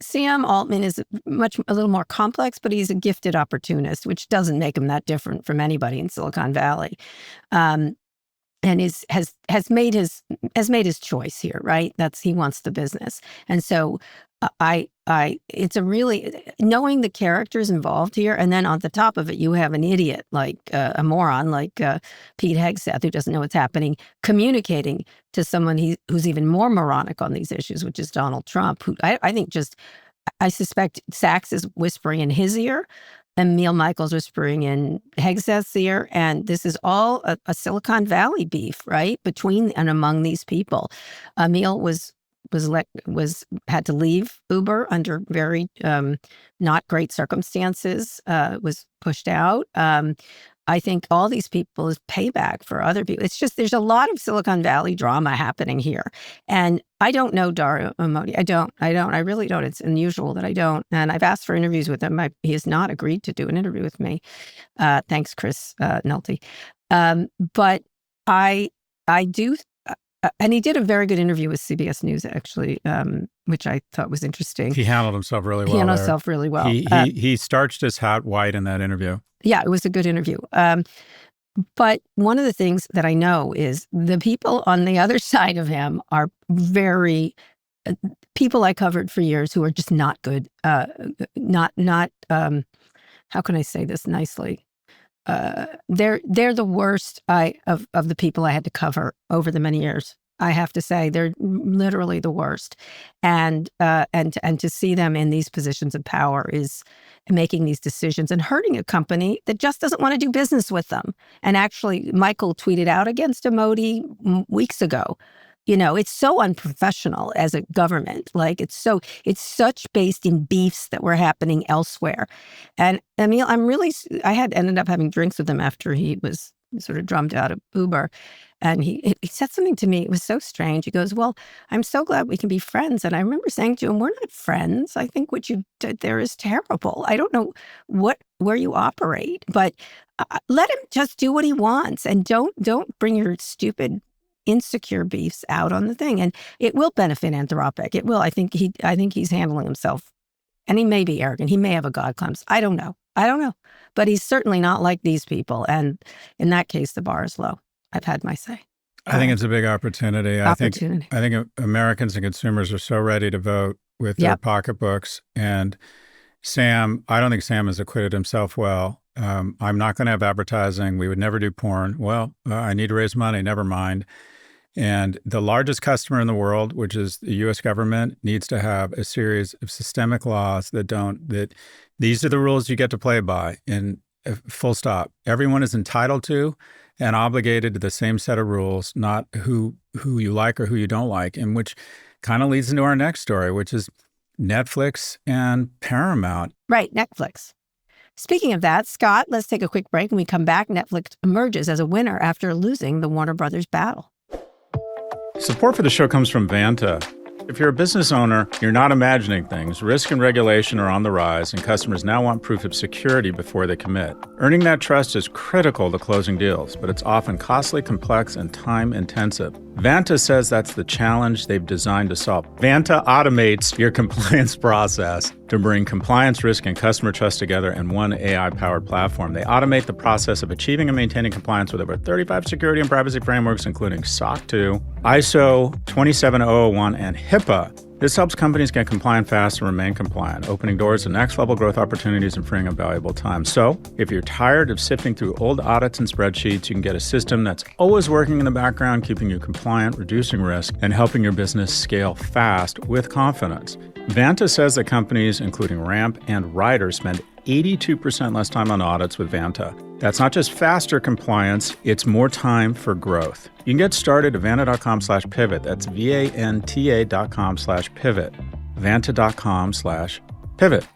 Sam Altman is a little more complex, but he's a gifted opportunist, which doesn't make him that different from anybody in Silicon Valley. And has made his choice here, right? He wants the business. And so it's a really, knowing the characters involved here, and then on the top of it, you have an idiot, like a moron, like Pete Hegseth, who doesn't know what's happening, communicating to someone who's even more moronic on these issues, which is Donald Trump, who I suspect Sachs is whispering in his ear, and Emil Mackil's whispering in Hegseth's ear, and this is all a Silicon Valley beef, right, between and among these people. Emil had to leave Uber under very not great circumstances, was pushed out. I think all these people is payback for other people. It's just, there's a lot of Silicon Valley drama happening here. And I don't know Dario Amodei. I really don't. It's unusual that I don't. And I've asked for interviews with him. He has not agreed to do an interview with me. Thanks, Chris Nolte. But I do, and he did a very good interview with CBS News, actually, which I thought was interesting. He handled himself really well. He handled himself really well. He starched his hat white in that interview. Yeah, it was a good interview. But one of the things that I know is the people on the other side of him are very people I covered for years who are just not good. Not. How can I say this nicely? They're the worst of the people I had to cover over the many years. I have to say they're literally the worst, and to see them in these positions of power is making these decisions and hurting a company that just doesn't want to do business with them. And actually, Mackil tweeted out against Amodei weeks ago. You know, it's so unprofessional as a government. Like it's such based in beefs that were happening elsewhere. And Emil, I had ended up having drinks with him after he was sort of drummed out of Uber. And he said something to me. It was so strange. He goes, well, I'm so glad we can be friends. And I remember saying to him, we're not friends. I think what you did there is terrible. I don't know where you operate, but let him just do what he wants. And don't bring your stupid insecure beefs out on the thing. And it will benefit Anthropic. It will. I think he's handling himself. And he may be arrogant. He may have a God complex. I don't know. But he's certainly not like these people. And in that case, the bar is low. I've had my say. I think it's a big opportunity. I think Americans and consumers are so ready to vote with their pocketbooks. And Sam, I don't think Sam has acquitted himself well. I'm not going to have advertising. We would never do porn. Well, I need to raise money. Never mind. And the largest customer in the world, which is the U.S. government, needs to have a series of systemic laws that these are the rules you get to play by. And full stop. Everyone is entitled to and obligated to the same set of rules, not who you like or who you don't like, and which kind of leads into our next story, which is Netflix and Paramount. Right, Netflix. Speaking of that, Scott, let's take a quick break. When we come back, Netflix emerges as a winner after losing the Warner Brothers battle. Support for the show comes from Vanta. If you're a business owner, you're not imagining things. Risk and regulation are on the rise, and customers now want proof of security before they commit. Earning that trust is critical to closing deals, but it's often costly, complex, and time-intensive. Vanta says that's the challenge they've designed to solve. Vanta automates your compliance process to bring compliance, risk, and customer trust together in one AI-powered platform. They automate the process of achieving and maintaining compliance with over 35 security and privacy frameworks, including SOC 2, ISO 27001, and HIPAA. This helps companies get compliant fast and remain compliant, opening doors to next-level growth opportunities and freeing up valuable time. So, if you're tired of sifting through old audits and spreadsheets, you can get a system that's always working in the background, keeping you compliant, reducing risk, and helping your business scale fast with confidence. Vanta says that companies, including Ramp and Ryder, spend 82% less time on audits with Vanta. That's not just faster compliance, it's more time for growth. You can get started at vanta.com/pivot. That's VANTA.com/pivot. Vanta.com/pivot.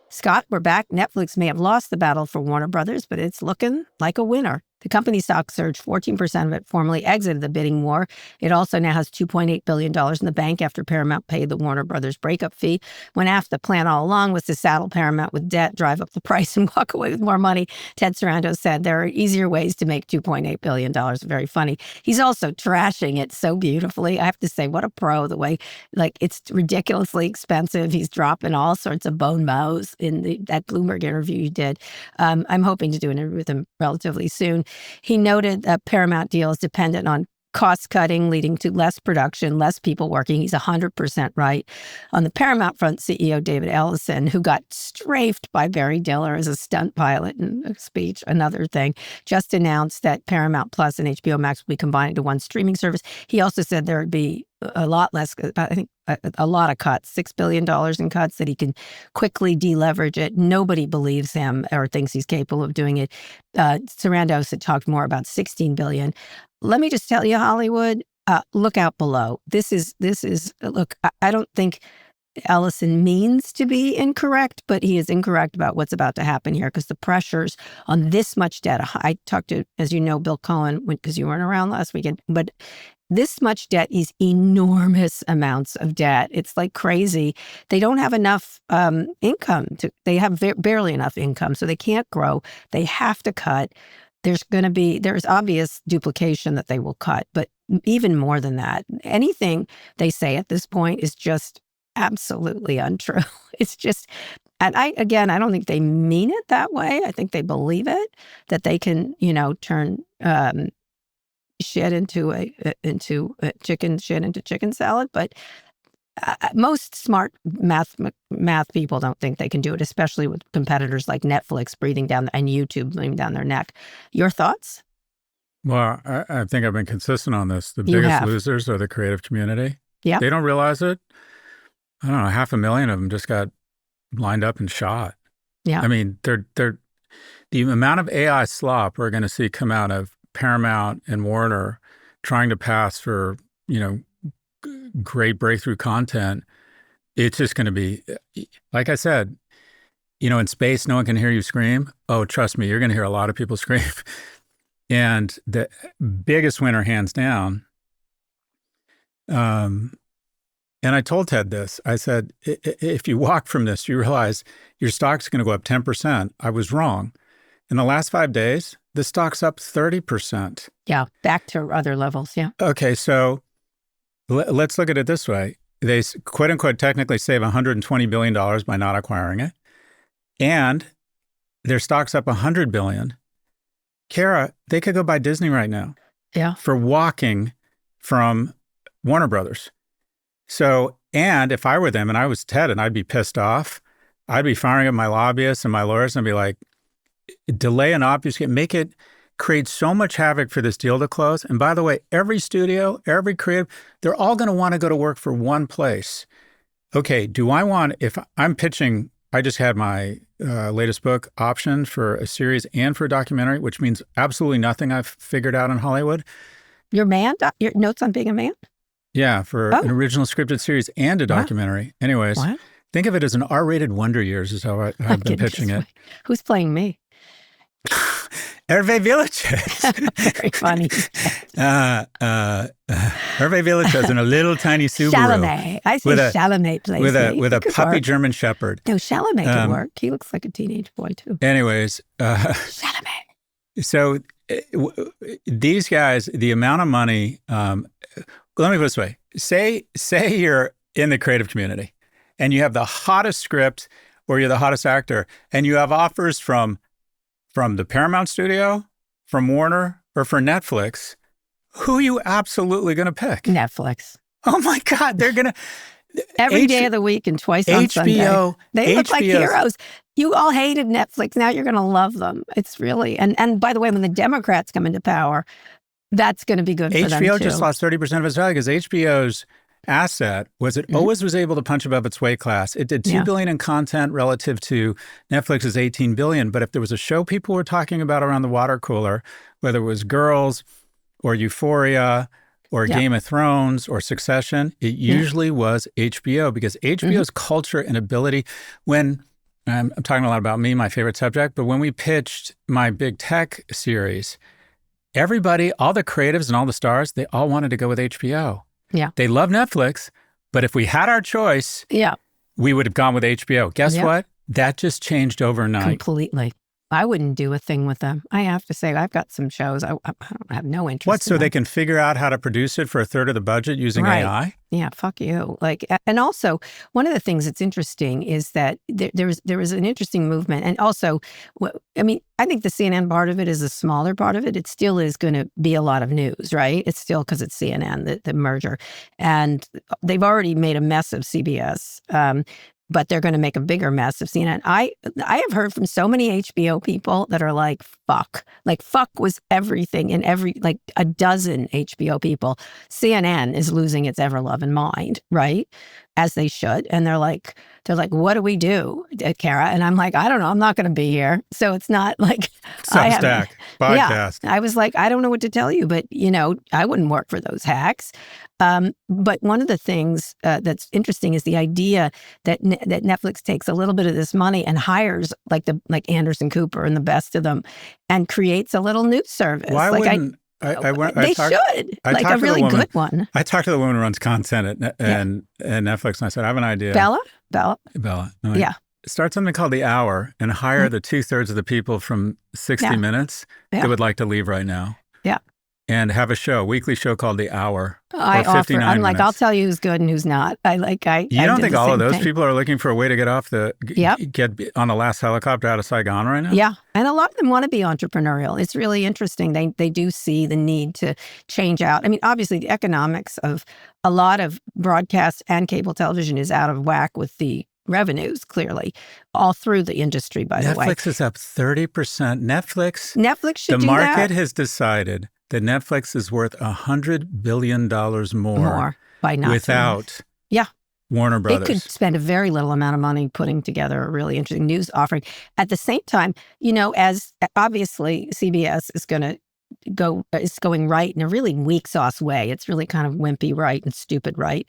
Scott, we're back. Netflix may have lost the battle for Warner Brothers, but it's looking like a winner. The company stock surged 14% of it formally exited the bidding war. It also now has $2.8 billion in the bank after Paramount paid the Warner Brothers breakup fee. When half the plan all along was to saddle Paramount with debt, drive up the price, and walk away with more money, Ted Sarandos said there are easier ways to make $2.8 billion. Very funny. He's also trashing it so beautifully. I have to say, what a pro, the way, like, it's ridiculously expensive. He's dropping all sorts of bon mots in that Bloomberg interview he did. I'm hoping to do an interview with him relatively soon. He noted that Paramount deal is dependent on cost cutting, leading to less production, less people working. He's 100% right. On the Paramount front, CEO David Ellison, who got strafed by Barry Diller as a stunt pilot in a speech, another thing, just announced that Paramount Plus and HBO Max will be combined into one streaming service. He also said there would be a lot less, I think a lot of cuts, $6 billion in cuts, that he can quickly deleverage it. Nobody believes him or thinks he's capable of doing it. Sarandos had talked more about $16 billion. Let me just tell you, Hollywood, look out below. This is look, I don't think Ellison means to be incorrect, but he is incorrect about what's about to happen here, because the pressures on this much debt. I talked to, as you know, Bill Cohen, because you weren't around last weekend, but this much debt is enormous amounts of debt. It's like crazy. They don't have enough income. They have barely enough income, so they can't grow. They have to cut. There's obvious duplication that they will cut, but even more than that, anything they say at this point is just absolutely untrue. It's just, and I don't think they mean it that way. I think they believe it, that they can, turn shit into chicken shit into chicken salad. But most smart math people don't think they can do it, especially with competitors like Netflix breathing down and YouTube breathing down their neck. Your thoughts? Well, I think I've been consistent on this. The biggest losers are the creative community. Yeah, they don't realize it. I don't know, 500,000 of them just got lined up and shot. Yeah, I mean, they're the amount of AI slop we're going to see come out of Paramount and Warner trying to pass for, great breakthrough content. It's just going to be, like I said, in space, no one can hear you scream. Oh, trust me, you're going to hear a lot of people scream. And the biggest winner, hands down, and I told Ted this, I said, if you walk from this, you realize your stock's going to go up 10%. I was wrong. In the last 5 days, the stock's up 30%. Yeah, back to other levels, yeah. Okay, so let's look at it this way. They, quote unquote, technically save $120 billion by not acquiring it. And their stock's up $100 billion. Kara, they could go buy Disney right now. Yeah. For walking from Warner Brothers. So, and if I were them and I was Ted and I'd be pissed off, I'd be firing up my lobbyists and my lawyers and I'd be like, delay and obfuscate, create so much havoc for this deal to close. And by the way, every studio, every creative, they're all going to want to go to work for one place. Okay, if I'm pitching, I just had my latest book optioned for a series and for a documentary, which means absolutely nothing I've figured out in Hollywood. Your notes on being a man? Yeah, for an original scripted series and a documentary. What? Anyways, think of it as an R-rated Wonder Years is how I've been pitching it. Who's playing me? Hervé Villachez. Very funny. Hervé Villachez in a little tiny Subaru. Chalamet. I say Chalamet plays with a puppy German Shepherd. No, Chalamet could work. He looks like a teenage boy too. Anyways. Chalamet. So these guys, the amount of money, let me put it this way. Say you're in the creative community and you have the hottest script or you're the hottest actor and you have offers from the Paramount studio, from Warner, or for Netflix. Who are you absolutely going to pick? Netflix. Oh my God, they're going to... Every day of the week and twice on Sunday. They look like heroes. You all hated Netflix. Now you're going to love them. It's really... And by the way, when the Democrats come into power, that's going to be good for them too. HBO just lost 30% of its value because HBO's asset was it always was able to punch above its weight class. It did $2 billion in content relative to Netflix's $18 billion. But if there was a show people were talking about around the water cooler, whether it was Girls or Euphoria or Game of Thrones or Succession, it usually was HBO because HBO's culture and ability when, I'm talking a lot about me, my favorite subject, but when we pitched my big tech series, everybody, all the creatives and all the stars, they all wanted to go with HBO. Yeah. They love Netflix, but if we had our choice, we would have gone with HBO. Guess what? That just changed overnight. Completely. I wouldn't do a thing with them. I have to say, I've got some shows I don't have no interest What, so in they them. Can figure out how to produce it for a third of the budget using AI? Yeah, fuck you. Like, and also, one of the things that's interesting is that there was an interesting movement. And also, I mean, I think the CNN part of it is a smaller part of it. It still is going to be a lot of news, right? It's still because it's CNN, the merger. And they've already made a mess of CBS. But they're going to make a bigger mess of CNN. I have heard from so many HBO people that are like, fuck. Like, fuck was everything in like a dozen HBO people. CNN is losing its ever-loving mind, right? As they should. And they're like, what do we do, Kara? And I'm like, I don't know. I'm not going to be here. So it's not like... Substack, podcast. Yeah, I was like, I don't know what to tell you, but, I wouldn't work for those hacks. But one of the things that's interesting is the idea that that Netflix takes a little bit of this money and hires like Anderson Cooper and the best of them and creates a little news service. Why wouldn't... They should, like a really good one. I talked to the woman who runs content at Netflix, and I said, I have an idea. Bella. Yeah. Start something called The Hour and hire the 2/3 of the people from 60 Minutes that would like to leave right now. Yeah. And have a weekly show called The Hour. I'm like, minutes. I'll tell you who's good and who's not. You don't think all of those people are looking for a way to get off get on the last helicopter out of Saigon right now? Yeah. And a lot of them want to be entrepreneurial. It's really interesting. They do see the need to change out. I mean, obviously the economics of a lot of broadcast and cable television is out of whack with the revenues, clearly, all through the industry, by the way. Netflix is up 30%. Netflix should do that. The market has decided that Netflix is worth $100 billion more by not without Warner Brothers. It could spend a very little amount of money putting together a really interesting news offering. At the same time, as obviously CBS is going right in a really weak sauce way. It's really kind of wimpy right and stupid right.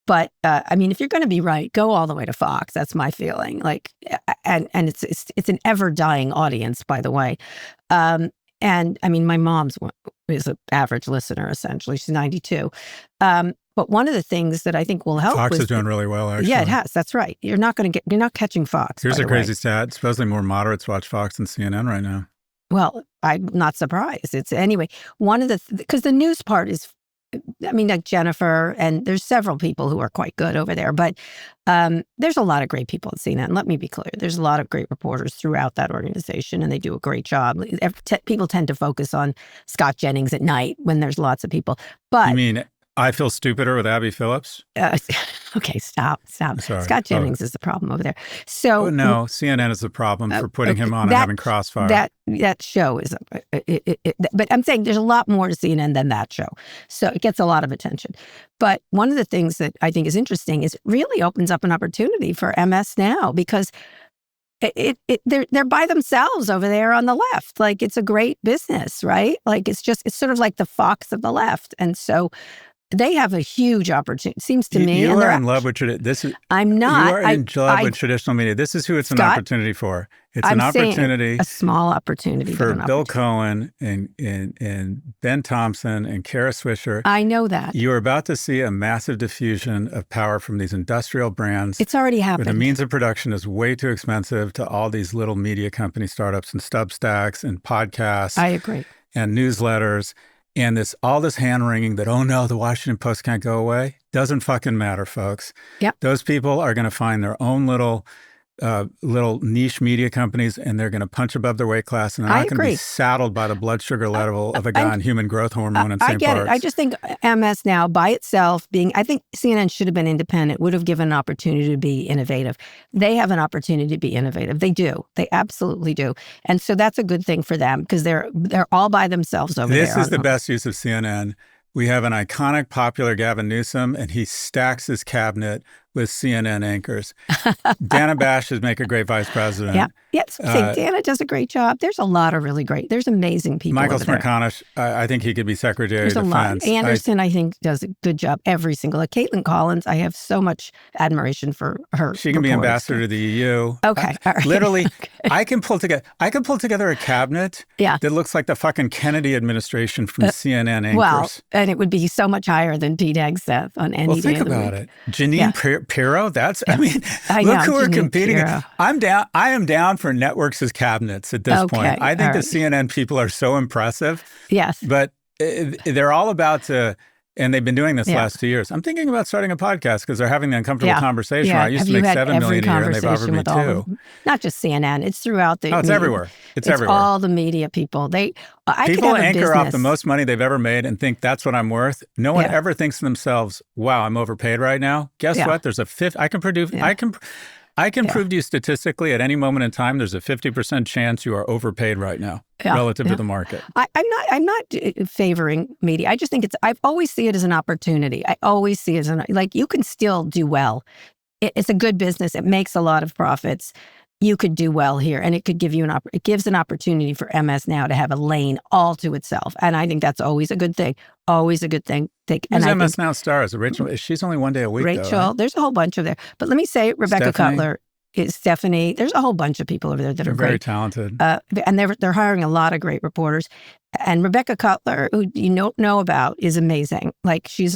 But I mean, if you're going to be right, go all the way to Fox. That's my feeling. Like, and it's an ever dying audience, by the way. And I mean, my mom's is an average listener, essentially. She's 92. But one of the things that I think will help Fox is doing really well, actually. Yeah, it has. That's right. You're not catching Fox. Here's a crazy stat. Supposedly more moderates watch Fox than CNN right now. Well, I'm not surprised. It's anyway, one of because the news part is, I mean, like Jennifer, and there's several people who are quite good over there, but there's a lot of great people at CNN. Let me be clear. There's a lot of great reporters throughout that organization, and they do a great job. People tend to focus on Scott Jennings at night when there's lots of people. But you mean I Feel Stupider with Abby Phillips? Okay, stop. Sorry. Scott Jennings is the problem over there. So no, CNN is the problem for putting him on and having Crossfire. That show is, but I'm saying there's a lot more to CNN than that show. So it gets a lot of attention. But one of the things that I think is interesting is it really opens up an opportunity for MS now because they're by themselves over there on the left. Like, it's a great business, right? Like, it's sort of like the Fox of the left. And so they have a huge opportunity. It seems to me. You and are in love with traditional. I'm not. You are in love with traditional media. This is who it's an opportunity for. It's an opportunity. A small opportunity for Bill Cohen and Ben Thompson and Kara Swisher. I know that. You are about to see a massive diffusion of power from these industrial brands. It's already happened. Where the means of production is way too expensive to all these little media company startups and Substacks and podcasts. I agree. And newsletters. And all this hand-wringing that, oh no, the Washington Post can't go away. Doesn't fucking matter, folks. Yep. Those people are going to find their own little niche media companies, and they're going to punch above their weight class, and they're not going to be saddled by the blood sugar level of a guy on human growth hormone in St. I get it. I just think MS now by itself I think CNN should have been independent, would have given an opportunity to be innovative. They have an opportunity to be innovative. They do. They absolutely do. And so that's a good thing for them because they're all by themselves over there. This is the best use of CNN. We have an iconic, popular Gavin Newsom, and he stacks his cabinet with CNN anchors. Dana Bash would make a great vice president. Yeah, yes. Dana does a great job. There's a lot of really great. There's amazing people. Michael over there. Smerconish, I think he could be Secretary of Defense. There's a lot. Anderson, I think, does a good job every single. Caitlin Collins, I have so much admiration for her. She can be ambassador to the EU. Okay, all right. Literally, okay. I can pull together a cabinet that looks like the fucking Kennedy administration from CNN anchors. Well, and it would be so much higher than D-Dag Seth on any day of the week. Well, think about it. Janine Pirro, look who we're competing against. I am down for networks as cabinets at this point. I think the CNN people are so impressive. Yes. But they're all about to, and they've been doing this last 2 years. I'm thinking about starting a podcast because they're having the uncomfortable conversation. Where I used to make $7 million a year and they've offered me $2. Not just CNN. It's throughout the it's everywhere. It's everywhere. All the media people. People anchor off the most money they've ever made and think that's what I'm worth. No one ever thinks to themselves, wow, I'm overpaid right now. Guess what? There's a fifth. I can prove to you statistically at any moment in time, there's a 50% chance you are overpaid right now relative to the market. I'm not favoring media. I just think I always see it as an opportunity. I always see it as you can still do well. It's a good business. It makes a lot of profits. You could do well here, and it could give you it gives an opportunity for MS now to have a lane all to itself, and I think that's always a good thing. Always a good thing. Who's MS Now stars? Rachel? She's only one day a week. Rachel, though, right? There's a whole bunch of there. But let me say, Rebecca Cutler, Stephanie. There's a whole bunch of people over there that are very great, talented, and they're hiring a lot of great reporters. And Rebecca Cutler, who you don't know about, is amazing. She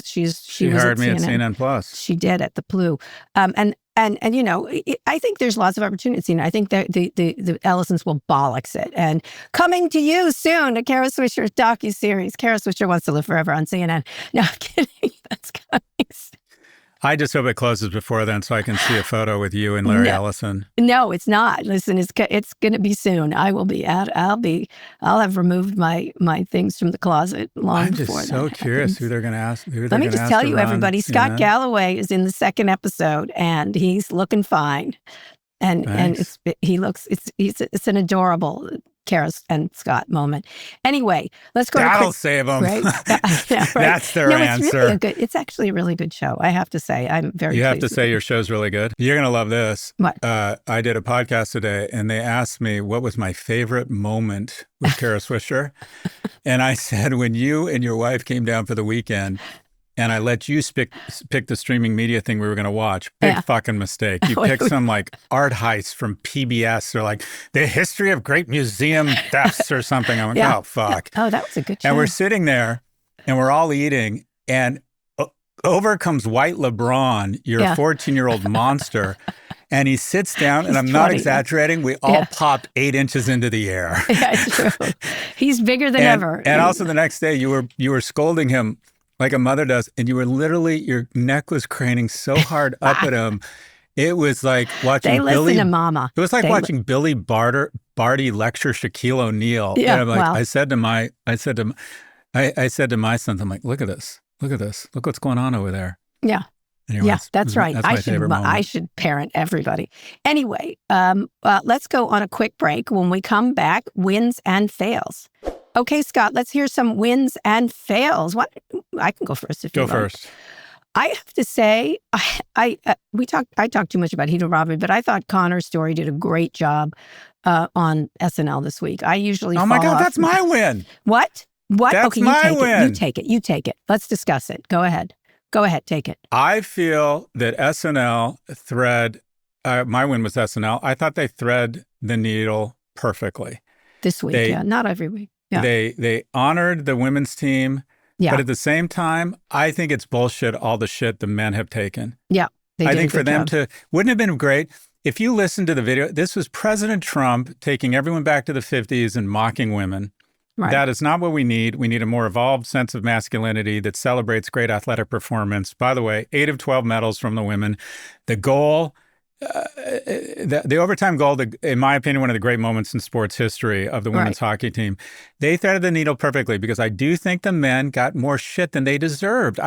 hired me at CNN Plus. She did at the Plu, And I think there's lots of opportunity. I think that the Ellisons will bollocks it. And coming to you soon, a Kara Swisher docuseries. Kara Swisher Wants to Live Forever on CNN. No, I'm kidding. That's coming soon. I just hope it closes before then so I can see a photo with you and Larry Ellison. No, it's not. Listen, it's going to be soon. I will be out. I'll have removed my things from the closet long before that. I'm just so curious who they're going to ask. Let me just tell you, everybody, Scott Galloway is in the second episode and he's looking fine. And it's an adorable Kara and Scott moment. Anyway, let's go. That'll save them. Right? Right? That's their answer. It's actually a really good show. I have to say, I'm very. You have to say your show's really good. You're gonna love this. What? I did a podcast today, and they asked me what was my favorite moment with Kara Swisher, and I said when you and your wife came down for the weekend. And I let you pick the streaming media thing we were going to watch. Big fucking mistake. You picked some art heist from PBS or the history of great museum thefts or something. I went, oh, fuck. Yeah. Oh, that was a good show. And we're sitting there and we're all eating and over comes White LeBron, your 14-year-old monster. And he sits down, and I'm not exaggerating, we all pop 8 inches into the air. Yeah, true. He's bigger than ever. And also the next day you were scolding him like a mother does, and you were literally, your neck was craning so hard up at him. It was like watching listen to Mama. It was like watching Billy Barty lecture Shaquille O'Neal. Yeah, and I said to my sons, I'm like, look at this. Look what's going on over there. Yeah. Anyways, yeah, that's right. That's my favorite moment. I should parent everybody. Anyway, let's go on a quick break. When we come back, wins and fails. Okay, Scott, let's hear some wins and fails. I can go first if you want. Go first. I have to say, I talked too much about Heater Robin, but I thought Connor Story did a great job on SNL this week. I usually Oh my God, that's my win. What? What? That's okay, my you take win. it. You take it. You take it. Let's discuss it. Go ahead. Go ahead. Take it. I feel that SNL thread, my win was SNL. I thought they thread the needle perfectly. This week, yeah. Not every week. Yeah. They honored the women's team. Yeah. But at the same time, I think it's bullshit, all the shit the men have taken. Yeah. I think for them to, wouldn't have been great if you listen to the video. This was President Trump taking everyone back to the 50s and mocking women. Right. That is not what we need. We need a more evolved sense of masculinity that celebrates great athletic performance. By the way, 8 of 12 medals from the women. The goal, the overtime goal, in my opinion, one of the great moments in sports history of the women's hockey team. They threaded the needle perfectly because I do think the men got more shit than they deserved.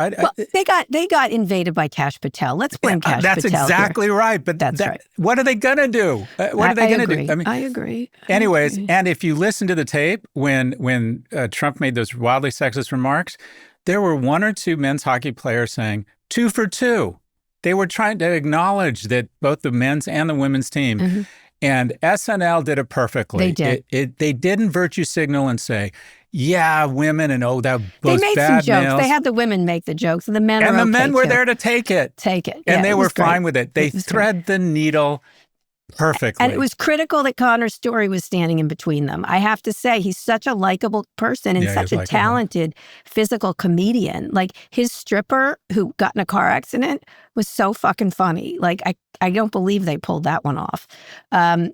They got invaded by Kash Patel. Let's blame Kash Patel. That's exactly right. But that's right. What are they going to do? What are they going to do? I mean, I agree. Anyways, and if you listen to the tape when Trump made those wildly sexist remarks, there were 1 or 2 men's hockey players saying 2 for 2. They were trying to acknowledge that both the men's and the women's team, and SNL did it perfectly. They did. They didn't virtue signal and say, "Yeah, women," and "Oh, that those they made bad some jokes. males." They had the women make the jokes, and the men. And the men were there to take it. And they were fine with it. They thread the needle perfectly. And it was critical that Connor's story was standing in between them. I have to say, he's such a likable person and such a talented physical comedian. Like, his stripper who got in a car accident was so fucking funny. Like, I don't believe they pulled that one off. I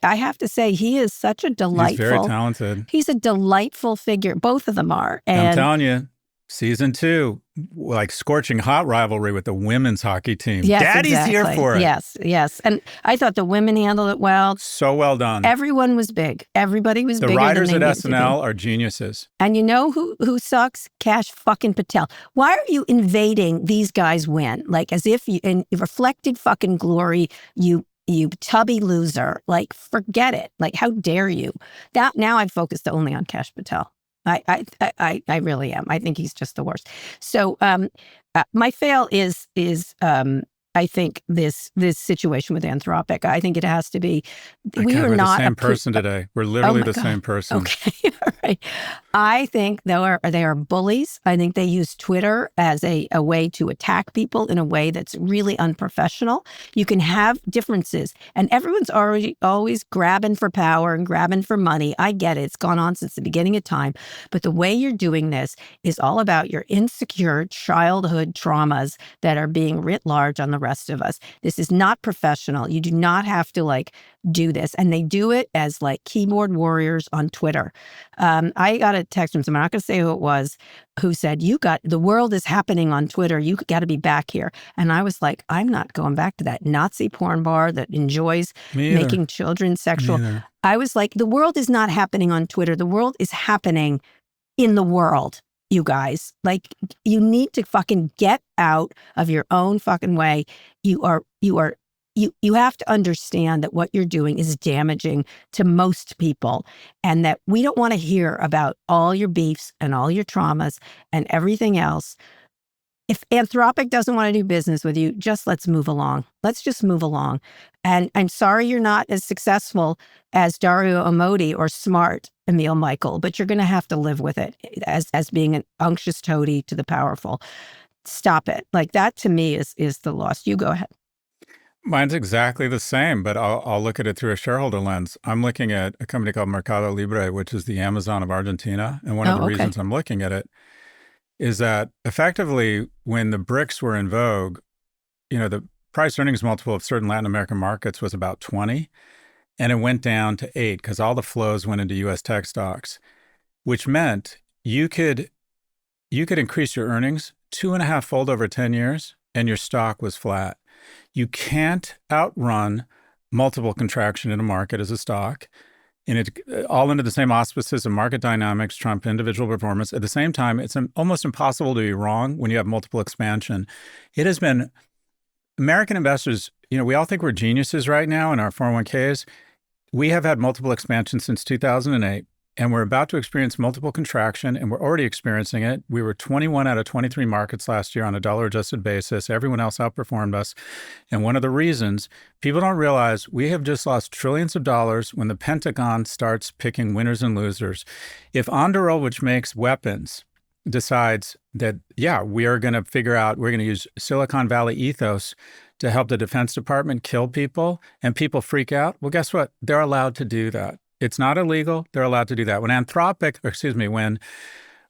have to say, he is such a delightful. He's very talented. He's a delightful figure. Both of them are. And I'm telling you, season 2, like scorching hot rivalry with the women's hockey team. Yes, Daddy's exactly. here for it. Yes. And I thought the women handled it well. So well done. Everyone was big. Everybody was bigger The writers than they at needed to SNL are geniuses. And you know who sucks? Kash fucking Patel. Why are you invading these guys' win? Like, as if you, in reflected fucking glory, you tubby loser. Like, forget it. Like, how dare you? Now I've focused only on Kash Patel. I really am. I think he's just the worst. So my fail is I think this situation with Anthropic. I think it has to be. We're not the same person today. We're literally the same person. Okay, all right. I think they are bullies. I think they use Twitter as a way to attack people in a way that's really unprofessional. You can have differences, and everyone's always grabbing for power and grabbing for money. I get it. It's gone on since the beginning of time. But the way you're doing this is all about your insecure childhood traumas that are being writ large on the rest of us. This is not professional. You do not have to do this. And they do it as keyboard warriors on Twitter. I got a text from someone, I'm not going to say who it was, who said, the world is happening on Twitter. You got to be back here. And I was like, I'm not going back to that Nazi porn bar that enjoys making children sexual. I was like, the world is not happening on Twitter. The world is happening in the world. You guys, you need to fucking get out of your own fucking way. You have to understand that what you're doing is damaging to most people, and that we don't want to hear about all your beefs and all your traumas and everything else. If Anthropic doesn't want to do business with you, let's move along. Let's just move along. And I'm sorry you're not as successful as Dario Amodi or smart Emil Michael, but you're going to have to live with it as being an unctuous toady to the powerful. Stop it. That to me is the loss. You go ahead. Mine's exactly the same, but I'll look at it through a shareholder lens. I'm looking at a company called Mercado Libre, which is the Amazon of Argentina. And one of the reasons I'm looking at it is that effectively when the BRICS were in vogue, the price earnings multiple of certain Latin American markets was about 20, and it went down to 8 because all the flows went into U.S. tech stocks, which meant you could increase your earnings 2.5-fold over 10 years, and your stock was flat. You can't outrun multiple contraction in a market as a stock. And it's all under the same auspices of market dynamics trump individual performance. At the same time, it's almost impossible to be wrong when you have multiple expansion. It has been American investors, we all think we're geniuses right now in our 401ks. We have had multiple expansions since 2008. and we're about to experience multiple contraction, and we're already experiencing it. We were 21 out of 23 markets last year on a dollar-adjusted basis. Everyone else outperformed us. And one of the reasons, people don't realize we have just lost trillions of dollars when the Pentagon starts picking winners and losers. If Anduril, which makes weapons, decides that, yeah, we are going to figure out, we're going to use Silicon Valley ethos to help the Defense Department kill people, and people freak out, well, guess what? They're allowed to do that. It's not illegal. They're allowed to do that. When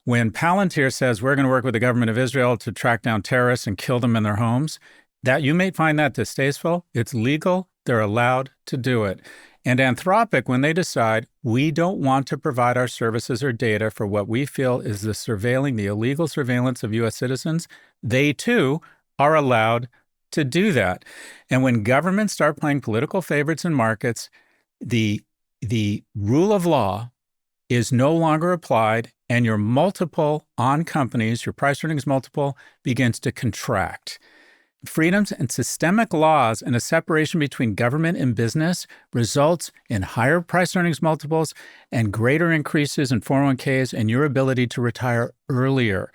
when Palantir says we're going to work with the government of Israel to track down terrorists and kill them in their homes, that you may find that distasteful. It's legal. They're allowed to do it. And Anthropic, when they decide we don't want to provide our services or data for what we feel is the illegal surveillance of U.S. citizens, they too are allowed to do that. And when governments start playing political favorites in markets, the rule of law is no longer applied, and your multiple on companies, your price earnings multiple, begins to contract. Freedoms and systemic laws and a separation between government and business results in higher price earnings multiples and greater increases in 401ks and your ability to retire earlier.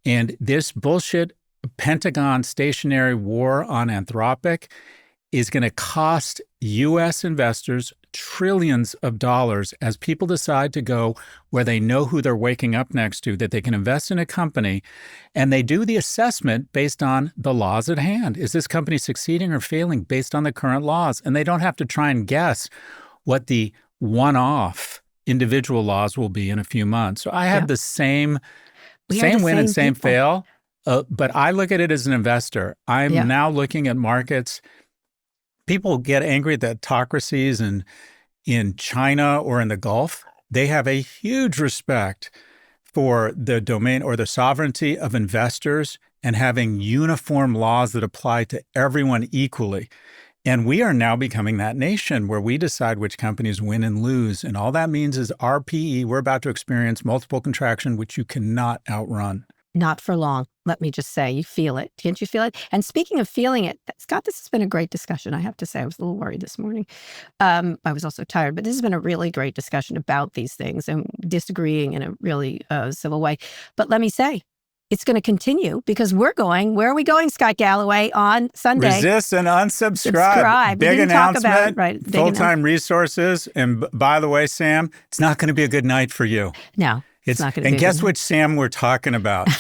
And this bullshit Pentagon stationary war on Anthropic is going to cost U.S. investors trillions of dollars as people decide to go where they know who they're waking up next to, that they can invest in a company, and they do the assessment based on the laws at hand. Is this company succeeding or failing based on the current laws? And they don't have to try and guess what the one-off individual laws will be in a few months. So I have the same win and same fail. But I look at it as an investor. I'm now looking at markets. People get angry at the autocracies in China or in the Gulf. They have a huge respect for the domain or the sovereignty of investors and having uniform laws that apply to everyone equally. And we are now becoming that nation where we decide which companies win and lose. And all that means is our PE, we're about to experience multiple contraction, which you cannot outrun. Not for long. Let me just say, you feel it. Can't you feel it? And speaking of feeling it, Scott, this has been a great discussion. I have to say, I was a little worried this morning. I was also tired, but this has been a really great discussion about these things and disagreeing in a really civil way. But let me say, it's going to continue because where are we going, Scott Galloway, on Sunday? Resist and unsubscribe. Big announcement, full-time resources. And by the way, Sam, it's not going to be a good night for you. No. It's not going to be. And guess which Sam we're talking about?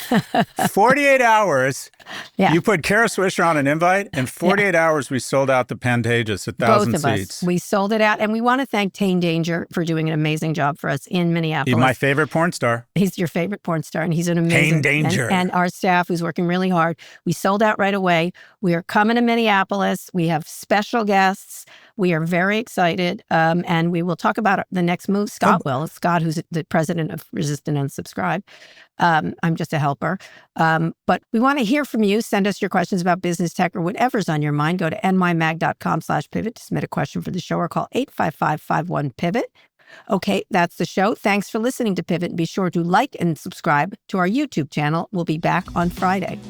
48 hours. Yeah. You put Kara Swisher on an invite, and 48 hours we sold out the Pantages, 1,000 Both of seats. Us. We sold it out, and we want to thank Tane Danger for doing an amazing job for us in Minneapolis. He's my favorite porn star. He's your favorite porn star, and he's an amazing. Tane Danger. And our staff who's working really hard. We sold out right away. We are coming to Minneapolis. We have special guests. We are very excited, and we will talk about the next move. Scott will. Scott, who's the president of Resist and Unsubscribe. I'm just a helper. But we want to hear from you. Send us your questions about business, tech, or whatever's on your mind. Go to nymag.com/pivot to submit a question for the show or call 855-51-PIVOT. Okay, that's the show. Thanks for listening to Pivot. And be sure to like and subscribe to our YouTube channel. We'll be back on Friday.